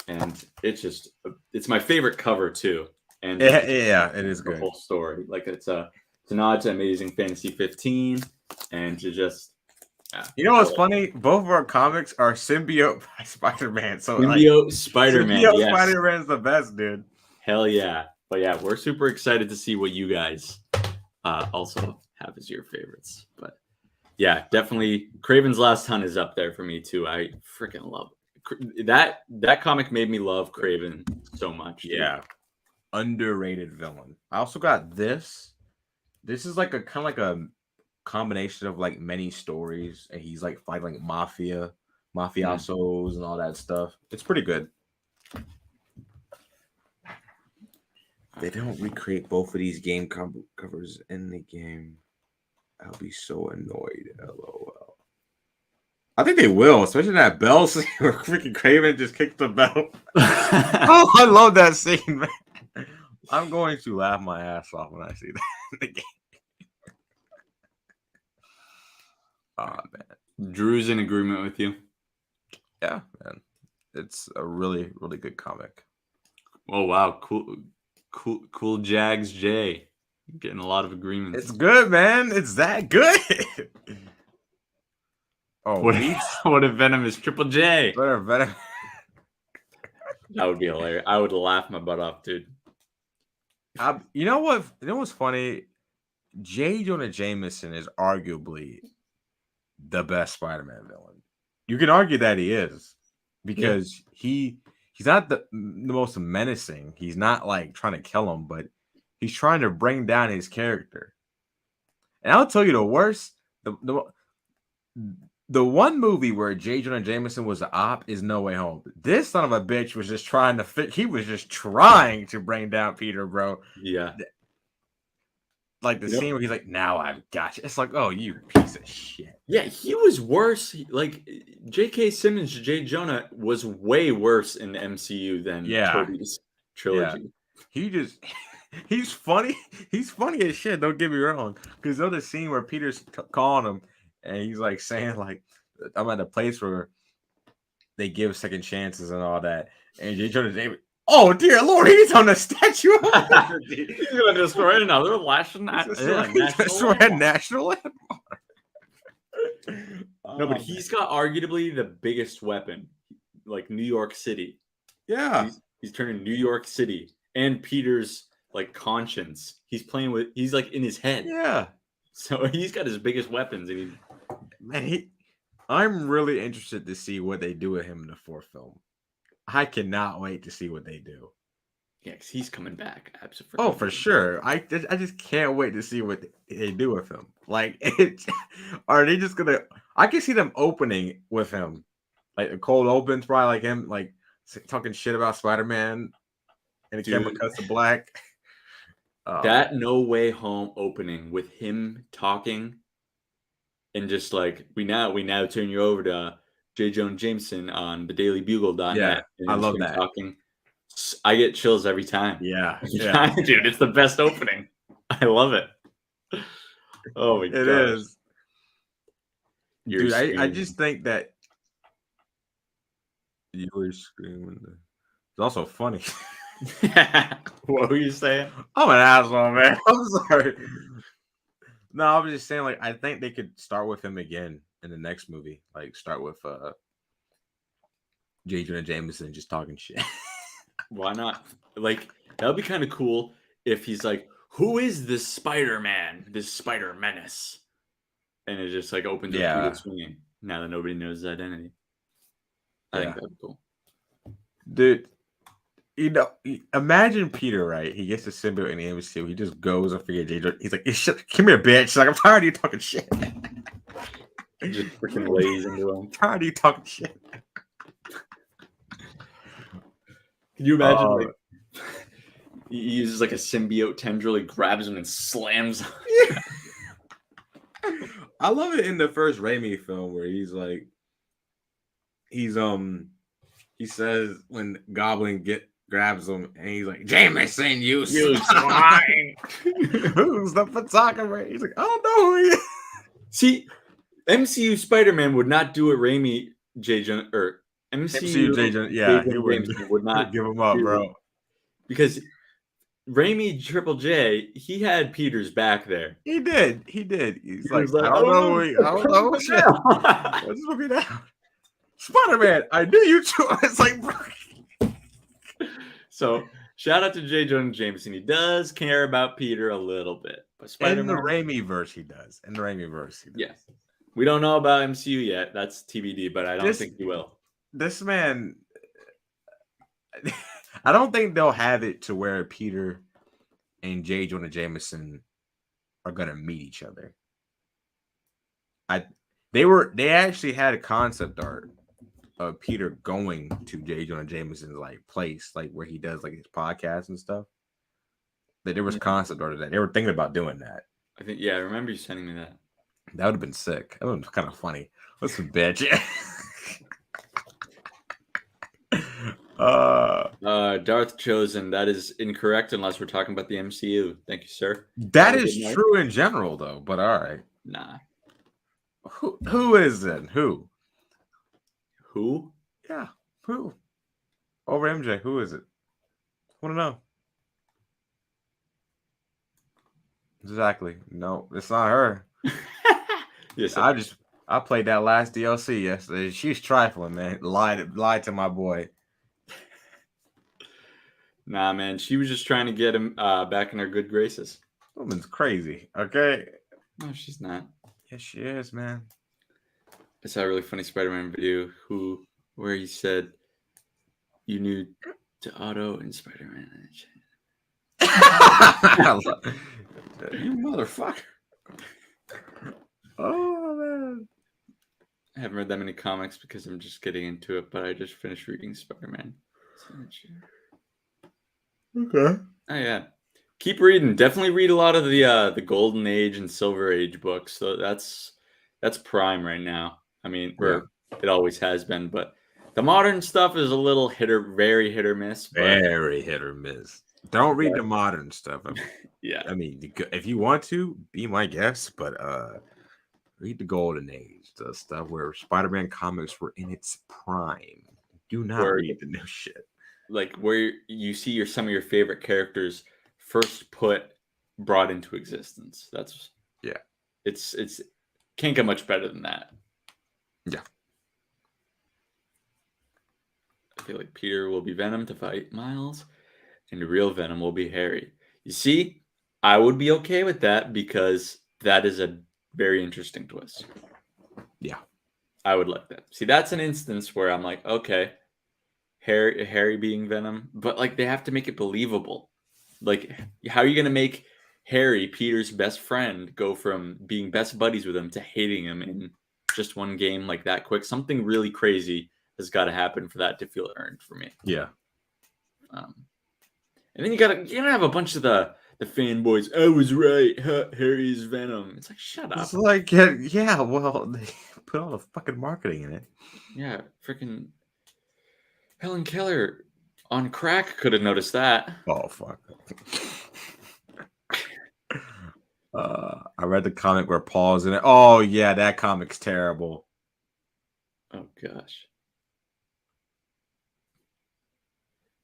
and it's my favorite cover too. And it is good. The whole story, like it's a nod to Amazing Fantasy 15, and to just what's funny? Both of our comics are Symbiote by Spider-Man. So Symbiote Spider-Man, Symbiote Spider-Man's the best, dude. Hell yeah! But yeah, we're super excited to see what you guys also have as your favorites. But yeah, definitely Kraven's Last Hunt is up there for me too. I freaking love it. That comic made me love Kraven so much. Dude. Yeah, underrated villain. I also got this. This is like a kind of like a combination of like many stories, and he's like fighting like mafiosos and all that stuff. It's pretty good. They don't recreate both of these game covers in the game. I'll be so annoyed. LOL. I think they will, especially that bell scene where freaking Kraven just kicked the bell. Oh, I love that scene, man. I'm going to laugh my ass off when I see that in the game. Oh, man. Drew's in agreement with you. Yeah, man. It's a really, really good comic. Oh, wow. Cool Jags J. Getting a lot of agreements. It's good, man. It's that good. Oh, what if Venom is Triple J? What if Venom? That would be hilarious. I would laugh my butt off, dude. You know what? You know what's funny? J. Jonah Jameson is arguably the best Spider-Man villain. You can argue that he is because he's not the most menacing. He's not like trying to kill him, but he's trying to bring down his character. And I'll tell you the worst. The one movie where J. Jonah Jameson was the op is No Way Home. This son of a bitch was just trying to he was just trying to bring down Peter, bro. Yeah. Like the scene where he's like, now I've got you. It's like, oh, you piece of shit. Yeah, he was worse. Like J.K. Simmons, J. Jonah was way worse in the MCU than Tobey's trilogy. Yeah. He's funny. He's funny as shit. Don't get me wrong. Because there's the scene where Peter's calling him and he's like saying, like, I'm at a place where they give second chances and all that. And J. Jonah Jameson, oh dear Lord, he's on the Statue of Liberty. He's gonna destroy another national landmark. No, but he's got arguably the biggest weapon, like New York City. Yeah, he's turning New York City and Peter's like conscience. He's like in his head. Yeah, so he's got his biggest weapons, and I'm really interested to see what they do with him in the fourth film. I cannot wait to see what they do. Yeah, because he's coming back. Absolutely. Oh, for sure. I just can't wait to see what they do with him. Like, are they just gonna? I can see them opening with him, like a cold opens, probably like him, like talking shit about Spider-Man, and the camera cuts to black. That No Way Home opening with him talking, and just like we now turn you over to J. Jonah Jameson on the DailyBugle.net. Yeah, and I love that. Talking. I get chills every time. Yeah, Dude, it's the best opening. I love it. Oh my god, it is. Dude, I just think that You were screaming. It's also funny. What were you saying? I'm an asshole, man. I'm sorry. No, I was just saying, like, I think they could start with him again in the next movie. Like, start with J. Jonah Jameson just talking shit. Why not? Like, that would be kind of cool if he's like, "Who is this Spider-Man? This Spider Menace?" And it just like opens up Peter swinging. Now that nobody knows his identity, I think that'd be cool, dude. You know, imagine Peter, right? He gets the symbiote in the MCU. He just goes and forget J. Jonah. He's like, "Come here, bitch!" She's like, "I'm tired of you talking shit." Just freaking lays into him. I'm tired of you talking shit. Can you imagine, like, he uses like a symbiote tendril, he grabs him and slams him. I love it in the first Raimi film where he's like, he says when Goblin grabs him and he's like, "Jameson, you swine." Who's the photographer? He's like, "I don't know who he is." See, MCU Spider-Man would not do it. Raimi MCU J. Jonah, he would not give him up, bro. Because Raimi Triple J, he had Peter's back there. He did. He's like, I don't know. I don't know. Shit. Let's look it out. Spider-Man, I knew you too. It's like, bro. So shout out to J. Jonah Jameson. He does care about Peter a little bit. But Spider-Man, in the Raimi verse, he does. Yes. We don't know about MCU yet. That's TBD, but I don't think he will. This man, I don't think they'll have it to where Peter and J. Jonah Jameson are gonna meet each other. They actually had a concept art of Peter going to J. Jonah Jameson's like place, like where he does like his podcast and stuff. That there was concept art of that. They were thinking about doing that. I think, I remember you sending me that. That would have been sick. That would have been kind of funny. What's a bitch? Darth Chosen, that is incorrect unless we're talking about the MCU. Thank you, sir. That is true in general, though. But all right, nah. Who is it? Who? Yeah, who? Over MJ. Who is it? Want to know? Exactly. No, it's not her. Yes, I played that last DLC yesterday. She's trifling, man. Lied to my boy. Nah, man. She was just trying to get him back in her good graces. Woman's crazy. Okay. No, she's not. Yes, she is, man. I saw a really funny Spider-Man video where he said, "You knew to Otto and Spider-Man." You motherfucker. Oh, man. I haven't read that many comics because I'm just getting into it, but I just finished reading Spider-Man. Okay. Oh, yeah. Keep reading. Definitely read a lot of the Golden Age and Silver Age books. So that's prime right now. I mean, it always has been, but the modern stuff is a little very hit or miss. Very hit or miss. Don't read the modern stuff. I mean, if you want to, be my guest, but read the Golden Age, the stuff where Spider-Man comics were in its prime. Do not read the new shit. Like where you see some of your favorite characters first brought into existence. That's it's can't get much better than that. Yeah. I feel like Peter will be Venom to fight Miles, and the real Venom will be Harry. You see, I would be okay with that because that is a very interesting twist. Yeah. I would like that. See, that's an instance where I'm like, okay, Harry being Venom, but like they have to make it believable. Like, how are you going to make Harry, Peter's best friend, go from being best buddies with him to hating him in just one game like that quick? Something really crazy has got to happen for that to feel earned for me. Yeah. And then you gotta have a bunch of the fanboys. I was right. Harry's Venom. It's like, shut up. It's like, yeah. Well, they put all the fucking marketing in it. Yeah, freaking Helen Keller on crack could have noticed that. Oh fuck. I read the comic where Paul's in it. Oh yeah, that comic's terrible. Oh gosh.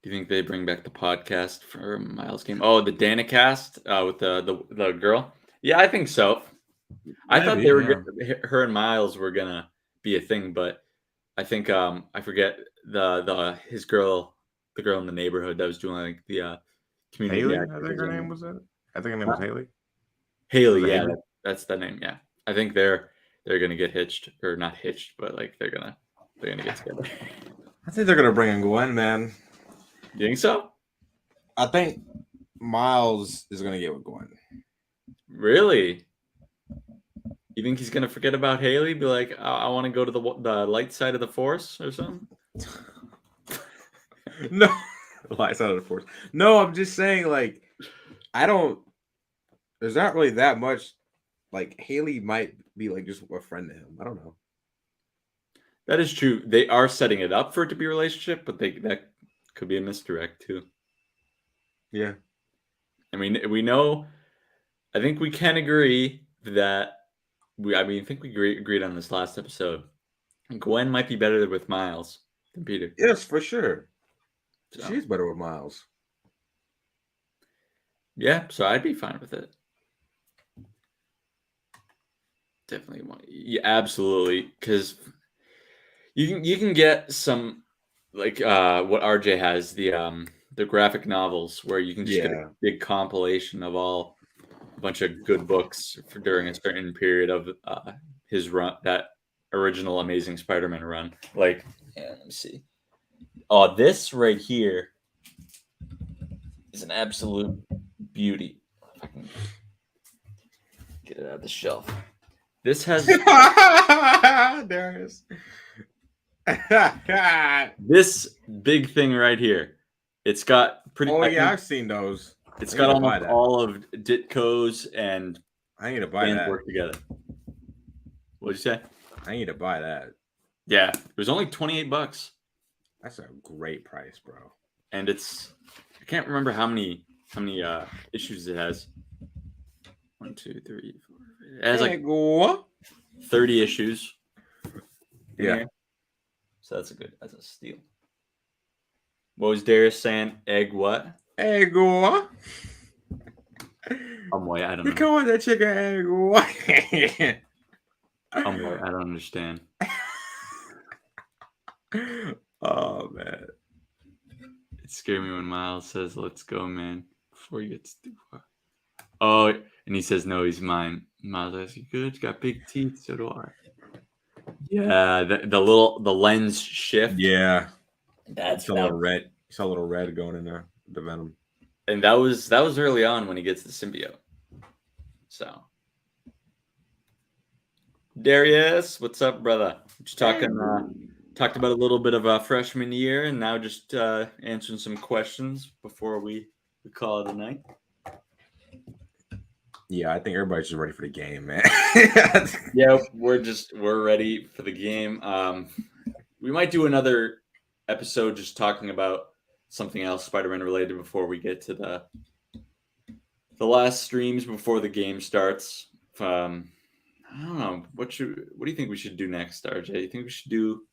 Do you think they bring back the podcast for Miles' game? Oh, the Danicast with the girl. Yeah, I think so. I thought they were her and Miles were gonna be a thing, but I think I forget his girl, the girl in the neighborhood that was doing like the community. Haley, I think her name was that. I think her name was Haley. Haley, yeah, that's the name. Yeah, I think they're gonna get hitched, or not hitched, but like they're gonna get together. I think they're gonna bring in Gwen, man. You think so? I think Miles is gonna get with Gwen. Really? You think he's gonna forget about Haley? Be like, I want to go to the light side of the Force or something? No, the light side of the Force. No, I'm just saying, like, I don't. There's not really that much. Like, Haley might be like just a friend to him. I don't know. That is true. They are setting it up for it to be a relationship, but that could be a misdirect too. Yeah. I mean, we know. I think we can agree that I think we agreed on this last episode. Gwen might be better with Miles than Peter. Yes, for sure. So, she's better with Miles. Yeah, so I'd be fine with it. Definitely want. Yeah, absolutely, because you can get some like what RJ has, the graphic novels where you can just get a big compilation of a bunch of good books during a certain period of his run, that original Amazing Spider-Man run. Like, yeah, let me see. Oh, this right here is an absolute beauty. If I can get it out of the shelf. This has Darius. This big thing right here. It's got pretty. Oh yeah, I've seen those. It's got almost all of Ditko's and I need to buy that. Work together. What'd you say? I need to buy that. Yeah, it was only $28. That's a great price, bro. And I can't remember how many issues it has. 1, 2, 3, 4. It has like 30 issues. Yeah. So that's a steal. What was Darius saying? Egg what? Egg what? I don't know. Come on, that chicken egg what? I don't understand. Oh man. It scared me when Miles says, "Let's go, man," before he gets too far. Oh, and he says, "No, he's mine." Miles says, "You good? You got big teeth, so do I." Yeah, the lens shift. Yeah, that's a little red. You saw a little red going in there, the venom. And that was early on when he gets the symbiote. So, Darius, what's up, brother? Just talked about a little bit of a freshman year, and now just answering some questions before we call it a night. Yeah, I think everybody's just ready for the game, man. Yeah, we're ready for the game. We might do another episode just talking about something else Spider-Man related before we get to the last streams before the game starts. I don't know. What do you think we should do next, RJ? You think we should do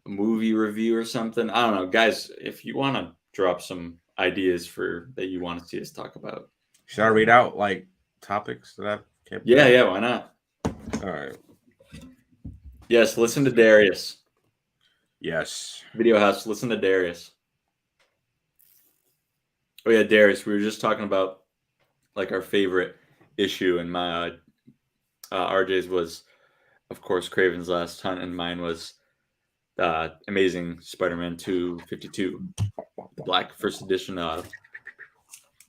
a movie review or something? I don't know, guys. If you want to drop some ideas that you want to see us talk about, should I read out like topics that I've kept? Yeah, why not? All right. Yes, listen to Darius. Yes. Video House, listen to Darius. Oh yeah, Darius, we were just talking about like our favorite issue, and my RJ's was, of course, Craven's Last Hunt, and mine was Amazing Spider-Man 252, the black first edition of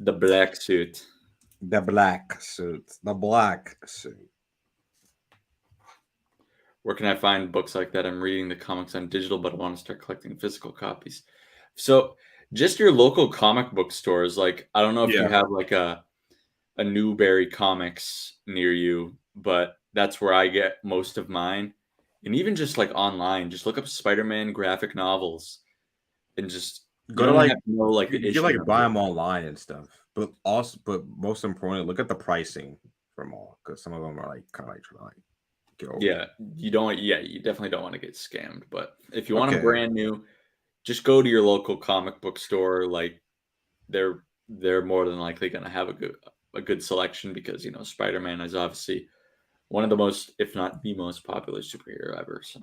the black suit. The black suit. Where can I find books like that? I'm reading the comics on digital, but I want to start collecting physical copies. So just your local comic book stores. Like, I don't know if you have like a Newberry Comics near you, but that's where I get most of mine. And even just like online, just look up Spider-Man graphic novels and just go to like you can like buy them online and stuff. But most importantly, look at the pricing from all, because some of them are like kind of like trying to like get over. Yeah, you definitely don't want to get scammed. But if you want them brand new, just go to your local comic book store. Like they're more than likely going to have a good selection because Spider-Man is obviously one of the most, if not the most popular superhero ever. So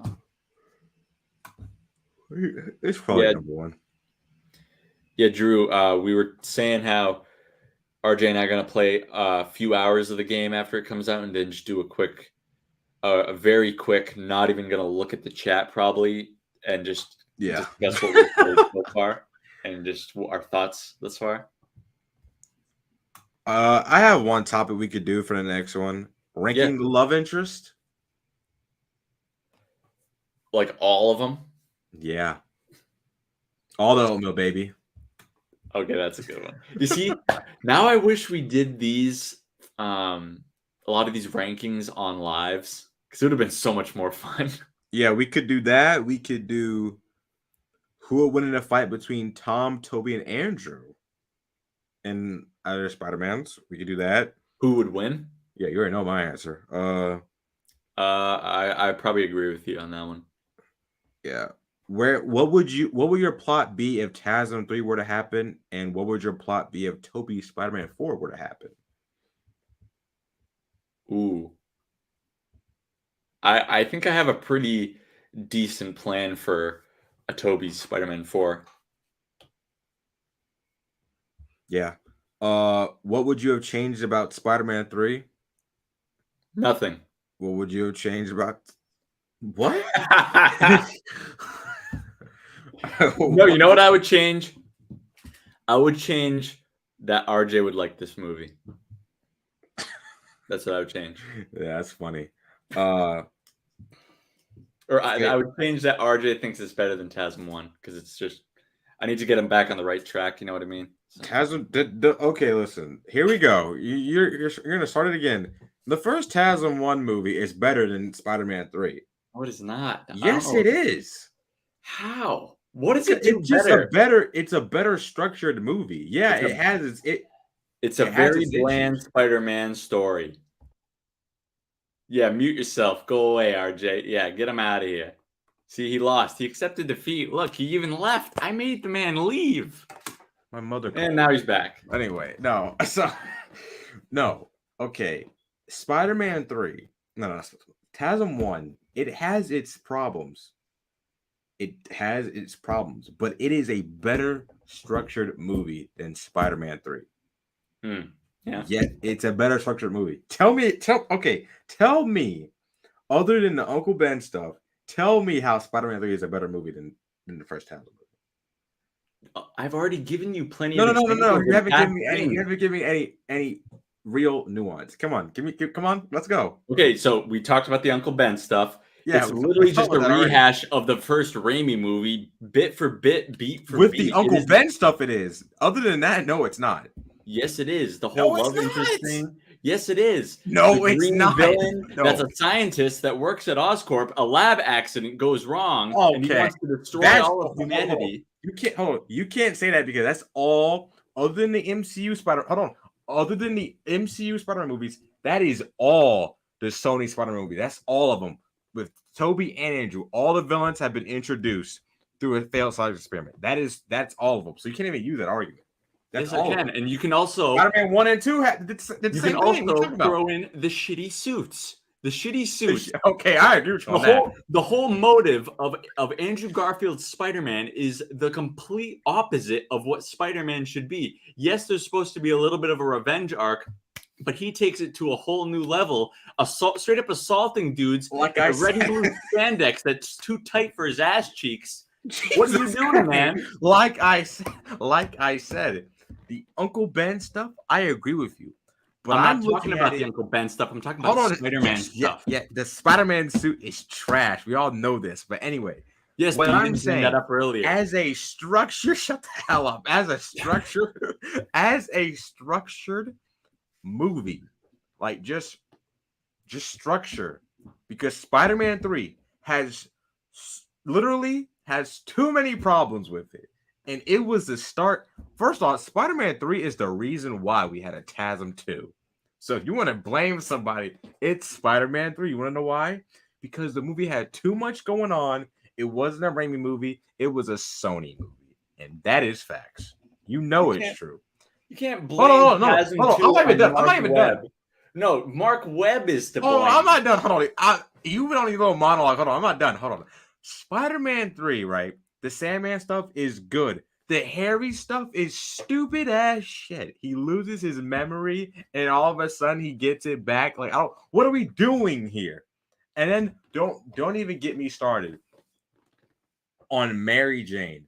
it's probably number one. Yeah, Drew, we were saying how RJ and I are going to play a few hours of the game after it comes out and then just do a very quick, not even going to look at the chat probably, and just discuss what we've played so far and just our thoughts thus far. I have one topic we could do for the next one. Ranking the love interest. Like all of them? Yeah. All the oatmeal, baby. Okay, that's a good one. You see, now I wish we did these, a lot of these rankings on lives, because it would have been so much more fun. Yeah, we could do that. We could do who would win in a fight between Tom, Toby, and Andrew and other Spider-Mans. We could do that. Who would win? Yeah, you already know my answer. I probably agree with you on that one. Yeah. What would your plot be if TASM 3 were to happen, and what would your plot be if Toby Spider-Man 4 were to happen? Ooh. I think I have a pretty decent plan for a Toby Spider-Man 4. Yeah. What would you have changed about Spider-Man 3? Nothing. What would you have changed about what? No, you know what I would change? I would change that RJ would like this movie. That's what I would change. Yeah, that's funny. Or I would change that RJ thinks it's better than TASM 1 because it's just I need to get him back on the right track. You know what I mean? So. TASM. Okay, listen. Here we go. You're gonna start it again. The first TASM 1 movie is better than Spider-Man 3. No, it is not. Yes, it is. How? What is it? It's just It's a better structured movie. Yeah, It's a very bland Spider-Man story. Yeah, mute yourself. Go away, RJ. Yeah, get him out of here. See, he lost. He accepted defeat. Look, he even left. I made the man leave. My mother. And now he's back. Anyway, no. So, no. Okay. Spider-Man 3. No. TASM 1. It has its problems. But it is a better structured movie than Spider-Man 3. Yeah. Yet it's a better structured movie. Tell me, other than the Uncle Ben stuff, tell me how Spider-Man 3 is a better movie than the first TASM movie. I've already given you plenty. No. You haven't given me any real nuance. Come on, let's go. Okay, so we talked about the Uncle Ben stuff. Yeah, it's literally just a rehash of the first Raimi movie, bit for bit, beat for beat. With the Uncle Ben stuff, it is. Other than that, no, it's not. Yes, it is. The whole love interest thing. Yes, it is. No, it's not. Villain, that's a scientist that works at Oscorp. A lab accident goes wrong, and he wants to destroy all of humanity. You can't say that because that's all. Other than the MCU Other than the MCU Spider-Man movies, that is all the Sony Spider-Man movie. That's all of them. With Toby and Andrew, all the villains have been introduced through a failed science experiment. That's all of them. So you can't even use that argument. That's yes, I can. And you can also Spider-Man 1 and 2 did the you same can thing. also throw in the shitty suits. The shitty suits. Okay, I agree with you on that. The whole motive of Andrew Garfield's Spider-Man is the complete opposite of what Spider-Man should be. Yes, there's supposed to be a little bit of a revenge arc, but he takes it to a whole new level, straight up assaulting dudes like a red and blue spandex that's too tight for his ass cheeks. What are you doing, man? Like I said, the Uncle Ben stuff, I agree with you. But I'm not talking about the Uncle Ben stuff. I'm talking about the Spider-Man stuff. Yeah, the Spider-Man suit is trash. We all know this. But anyway, yes, what I'm saying that up earlier. As a structure, shut the hell up. As a structured movie, like just structure, because Spider-Man 3 literally has too many problems with it. And it was the start. First off, Spider-Man 3 is the reason why we had a TASM 2. So if you want to blame somebody, it's Spider-Man 3. You want to know why? Because the movie had too much going on It wasn't a Raimi movie. It was a Sony movie, and that is facts. You know it's true. You can't blame hold on. I'm not even done. I'm not even done. No, Mark Webb is to blame. Oh, I'm not done. Hold on. You've been on your little monologue. Hold on. I'm not done. Hold on. Spider-Man 3, right? The Sandman stuff is good. The Harry stuff is stupid ass shit. He loses his memory, and all of a sudden he gets it back. Like, what are we doing here? And then don't even get me started on Mary Jane,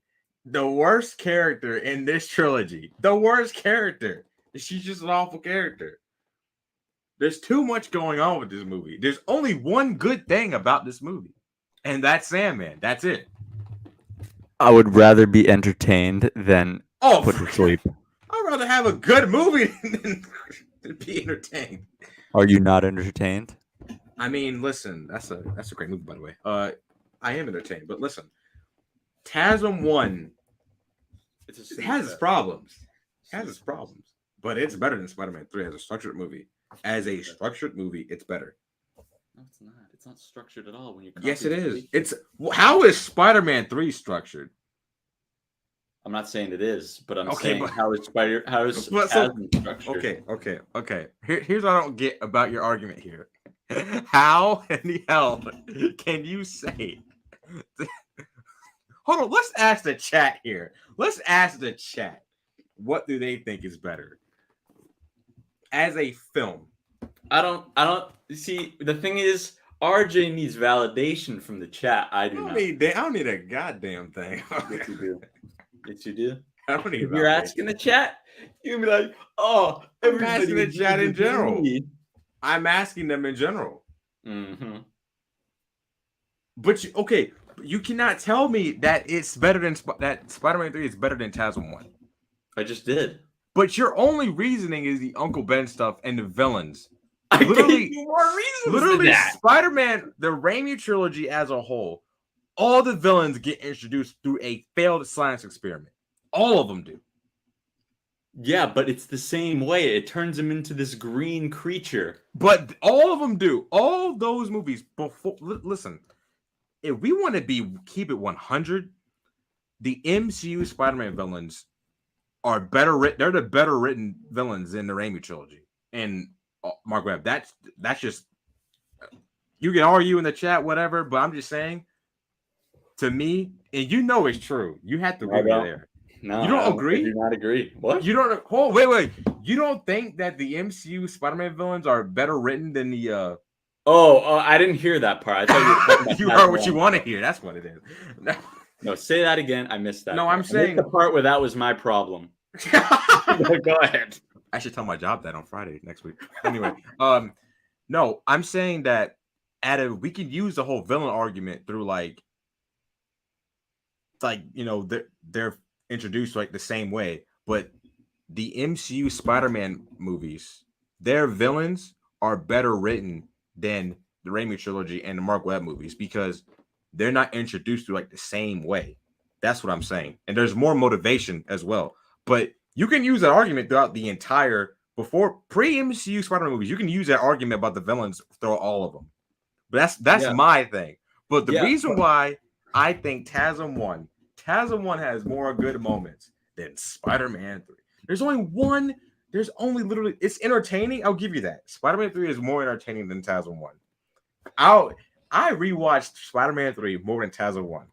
the worst character in this trilogy. The worst character. She's just an awful character. There's too much going on with this movie. There's only one good thing about this movie, and that's Sandman. That's it. I would rather be entertained than put to sleep. I'd rather have a good movie than be entertained. Are you not entertained? I mean, listen, that's a great movie, by the way. I am entertained, but listen, TASM 1 has its problems. But it's better than Spider-Man 3 as a structured movie. As a structured movie, it's better. No, it's not. It's not structured at all. When you yes, it is. How is Spider-Man 3 structured? I'm not saying it is, but I'm saying how is structured? Okay. Here's what I don't get about your argument here. How in the hell can you say? Hold on. Let's ask the chat here. Let's ask the chat. What do they think is better as a film? I don't see. The thing is, RJ needs validation from the chat. I don't need a goddamn thing. Yes, you do. Yes, you do. I don't need. If you're asking the chat, you'll be like, "Oh, I'm asking the chat in general." I'm asking them in general. Mm-hmm. But you cannot tell me that it's better than that Spider-Man 3 is better than TASM 1. I just did. But your only reasoning is the Uncle Ben stuff and the villains. I gave you more reasons than that. Spider-Man, the Raimi trilogy as a whole, all the villains get introduced through a failed science experiment. All of them do. Yeah, but it's the same way. It turns him into this green creature. But all of them do. All those movies before. Listen, if we want to keep it 100, the MCU Spider-Man villains are better written. They're the better written villains in the Raimi trilogy. And Mark Webb, that's just, you can argue in the chat, whatever. But I'm just saying, to me, and you know it's true. You have to agree there. No, you don't agree? I do not agree. What? You don't? Oh, wait. You don't think that the MCU Spider-Man villains are better written than the? I didn't hear that part. I thought you were talking about you heard what you want to hear. That's what it is. No, say that again. I missed that. No, part. I'm saying the part where that was my problem. Go ahead. I should tell my job that on Friday next week. Anyway, no, I'm saying that we can use the whole villain argument through like they're introduced like the same way, but the MCU Spider-Man movies, their villains are better written than the Raimi trilogy and the Mark Webb movies because they're not introduced through like the same way. That's what I'm saying. And there's more motivation as well. But you can use that argument throughout the entire pre-MCU Spider-Man movies. You can use that argument about the villains throughout all of them. But that's my thing. But the reason why I think TASM 1 has more good moments than Spider-Man 3. There's only literally, it's entertaining. I'll give you that. Spider-Man 3 is more entertaining than TASM 1. I rewatched Spider-Man 3 more than TASM 1.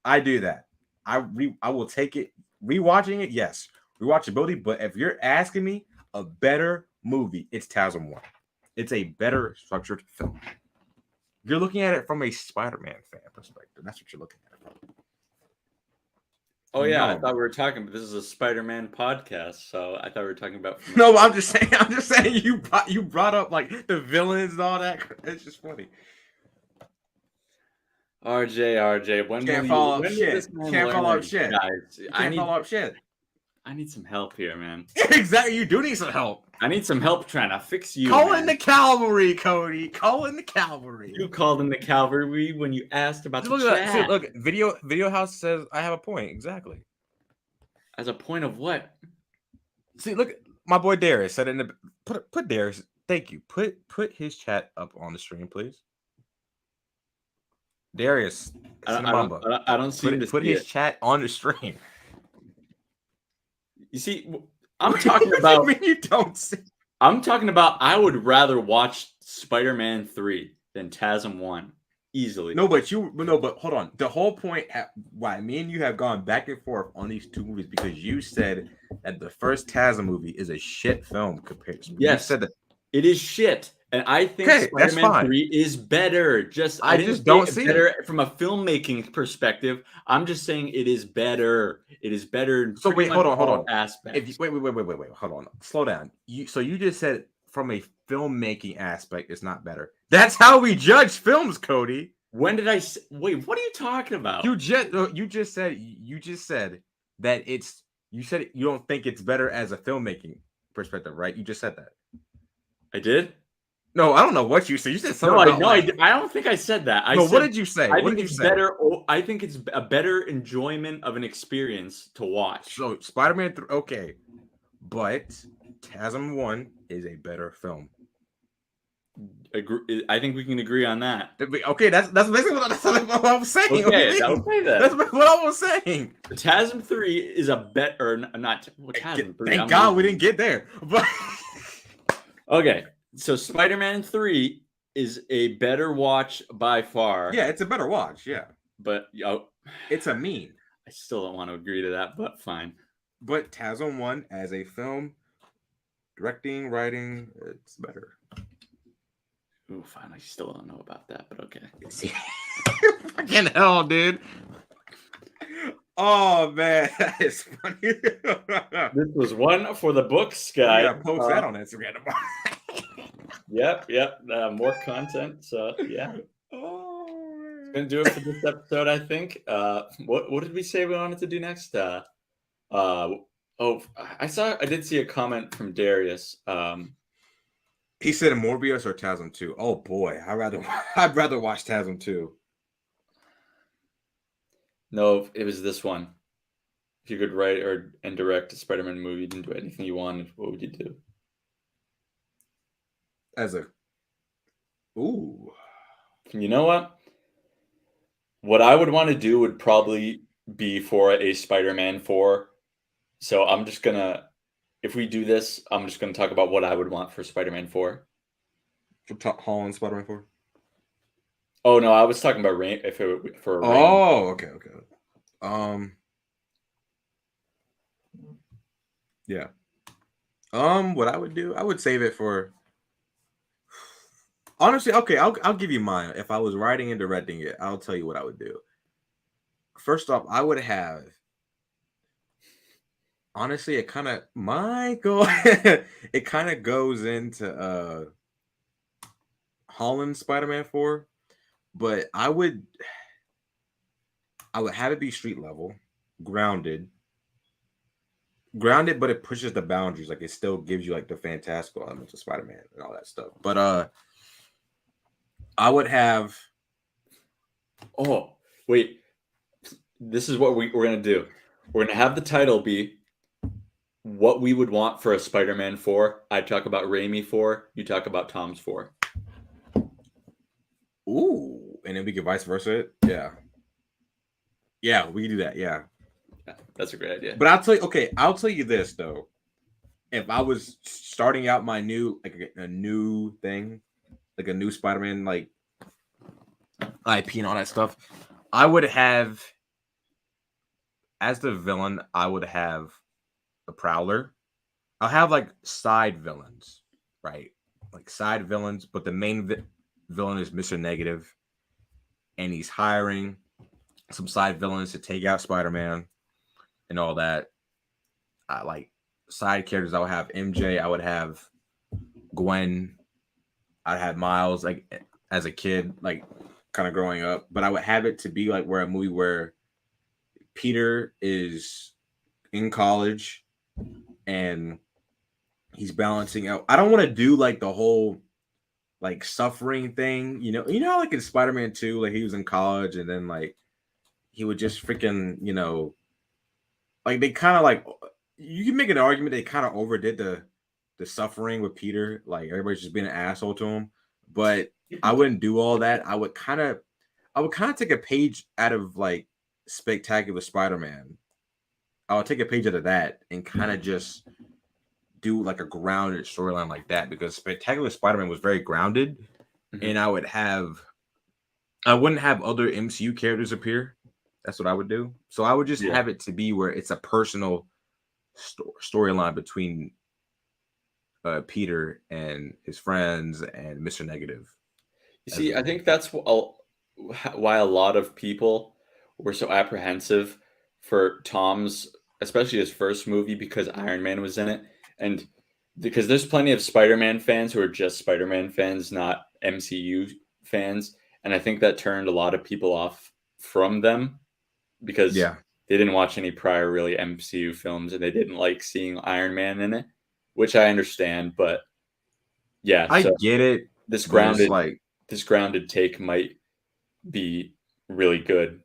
I do that. I will take it. Rewatching it, yes. Rewatchability, but if you're asking me a better movie, it's TASM 1. It's a better structured film. You're looking at it from a Spider-Man fan perspective. That's what you're looking at it from. Oh yeah, I thought we were talking. But this is a Spider-Man podcast, so I thought we were talking about. No, I'm just saying. You brought up like the villains and all that. It's just funny. RJ, when can't follow up shit. Can't follow up shit. Guys, can't follow up shit. I need some help here, man. Exactly, you do need some help. I need some help trying to fix you. Call in the cavalry, Cody. Call in the cavalry. You called in the cavalry when you asked about the chat. Look, Video House says I have a point. Exactly. As a point of what? See, look, my boy Darius said in the put Darius. Thank you. Put his chat up on the stream, please. Darius, I don't seem to put see his chat on the stream. You see, I'm talking about. What do you mean you don't see? I'm talking about. I would rather watch Spider-Man 3 than TASM 1 easily. But hold on. The whole point why me and you have gone back and forth on these two movies because you said that the first TASM movie is a shit film compared to. Yes, you said that it is shit, and I think Spider-Man 3 is better. I just don't see better it from a filmmaking perspective. I'm just saying it is better. It is better. So wait, hold on. Aspects. Wait. Hold on. Slow down. So you just said from a filmmaking aspect, it's not better. That's how we judge films, Cody. When did I wait? What are you talking about? You just said that it's. You said you don't think it's better as a filmmaking perspective, right? You just said that. I did. No, I don't know what you said. You said something. I don't think I said that. What did you say? I think it's better. I think it's a better enjoyment of an experience to watch. So Spider-Man 3, okay, but TASM 1 is a better film. I think we can agree on that. Okay, that's basically what I was saying. Okay, then. That's what I was saying. The TASM 3 is a better, not TASM 3. Thank God we didn't get there. But okay, so Spider-Man 3 is a better watch by far. Yeah, it's a better watch. Yeah, but it's a meme. I still don't want to agree to that, but fine. But TASM 1 as a film, directing, writing, it's better. Ooh, fine. I still don't know about that, but okay. Fucking hell, dude. Oh, man. That is funny. This was one for the books, guy. Yeah, post that on Instagram tomorrow. Yep. More content. So, yeah. Oh, it's going to do it for this episode, I think. What did we say we wanted to do next? I did see a comment from Darius. He said Morbius or TASM 2. Oh boy, I'd rather watch TASM 2. No, it was this one. If you could write and direct a Spider-Man movie, you didn't do anything you wanted, what would you do? You know what? What I would want to do would probably be for a Spider-Man 4. So I'm just gonna. If we do this, I'm just going to talk about what I would want for Spider-Man 4. Holland Spider-Man 4? Oh, no, I was talking about for Rain. Oh, okay. Yeah. What I would do, I would save it for. Honestly, okay, I'll give you mine. If I was writing and directing it, I'll tell you what I would do. First off, I would have. Honestly, it kind of it kind of goes into Holland Spider-Man 4, but I would have it be street level, grounded, but it pushes the boundaries. Like it still gives you like the fantastical elements of Spider-Man and all that stuff. But I would have. Oh wait, this is what we're gonna do. We're gonna have the title be what we would want for a Spider-Man 4. I talk about Raimi 4. You talk about Tom's 4. Ooh, and then we can vice versa it. Yeah, we can do that. Yeah, that's a great idea. But I'll tell you this though. If I was starting out my new a new thing, like a new Spider-Man like IP and all that stuff, I would have as the villain. I would have the Prowler. I'll have like side villains, right? Like side villains, but the main villain is Mr. Negative, and he's hiring some side villains to take out Spider-Man and all that. Like side characters, I would have MJ, I would have Gwen, I'd have Miles, like as a kid, like kind of growing up, but I would have it to be like where a movie where Peter is in college and he's balancing out. I don't want to do like the whole like suffering thing, you know, like in Spider-Man 2, like he was in college and then like he would just freaking, like they kind of like, you can make an argument they kind of overdid the suffering with Peter, like everybody's just being an asshole to him, but I wouldn't do all that. I would I would kind of take a page out of like Spectacular Spider-Man. I would take a page out of that and kind of just do like a grounded storyline like that, because Spectacular Spider-Man was very grounded, and I wouldn't have other MCU characters appear. That's what I would do. So I would just have it to be where it's a personal storyline between Peter and his friends and Mr. Negative. You see, I think that's why a lot of people were so apprehensive for Tom's, especially his first movie, because Iron Man was in it. And because there's plenty of Spider-Man fans who are just Spider-Man fans, not MCU fans. And I think that turned a lot of people off from them because they didn't watch any prior really MCU films and they didn't like seeing Iron Man in it, which I understand. But yeah, I get it. This grounded take might be really good.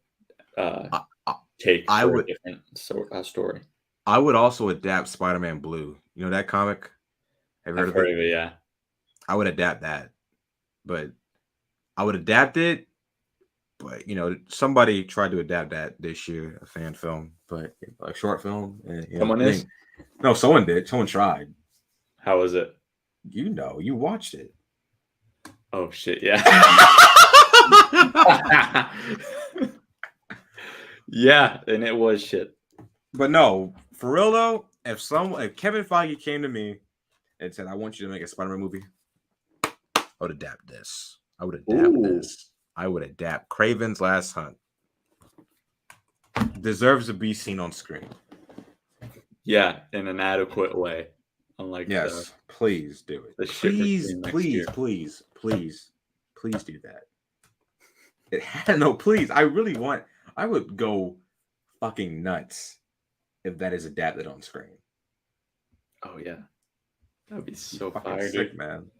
Take for a different story. I would also adapt Spider-Man Blue. You know that comic? Have you heard of it? Yeah. I would adapt that, but I would adapt it. But you know, somebody tried to adapt that this year, a fan film, but a short film. And, someone is? No, someone did. Someone tried. How was it? You know, you watched it. Oh shit! Yeah. Yeah, and it was shit. But no, for real though, if Kevin Feige came to me and said, "I want you to make a Spider-Man movie," I would adapt this. I would adapt this. I would adapt Kraven's Last Hunt. Deserves to be seen on screen. Yeah, in an adequate way. Unlike please do it. Please do that. It had please. I would go fucking nuts if that is adapted on screen. Oh yeah. That would be so fire, sick, dude. Man.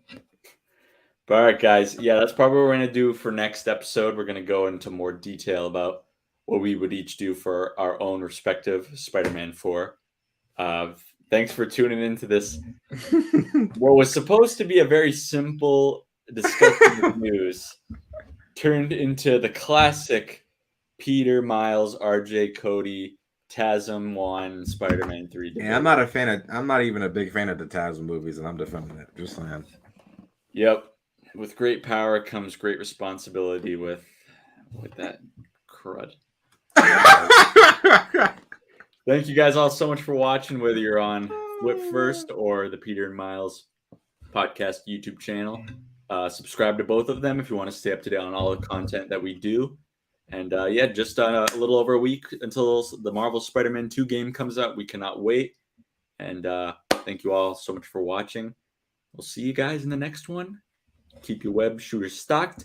But, all right, guys. Yeah, that's probably what we're going to do for next episode. We're going to go into more detail about what we would each do for our own respective Spider-Man 4. Thanks for tuning into this. What was supposed to be a very simple discussion of news turned into the classic Peter, Miles, RJ, Cody, TASM 1, Spider-Man 3 debate. Yeah, I'm not even a big fan of the TASM movies, and I'm defending it. Just saying. Yep. With great power comes great responsibility with that crud. Thank you guys all so much for watching, whether you're on Thwip First or the Peter and Miles podcast YouTube channel. Subscribe to both of them if you want to stay up to date on all the content that we do. And just a little over a week until the Marvel Spider-Man 2 game comes out. We cannot wait. And thank you all so much for watching. We'll see you guys in the next one. Keep your web shooters stocked.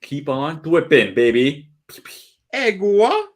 Keep on whipping, baby. Egg what?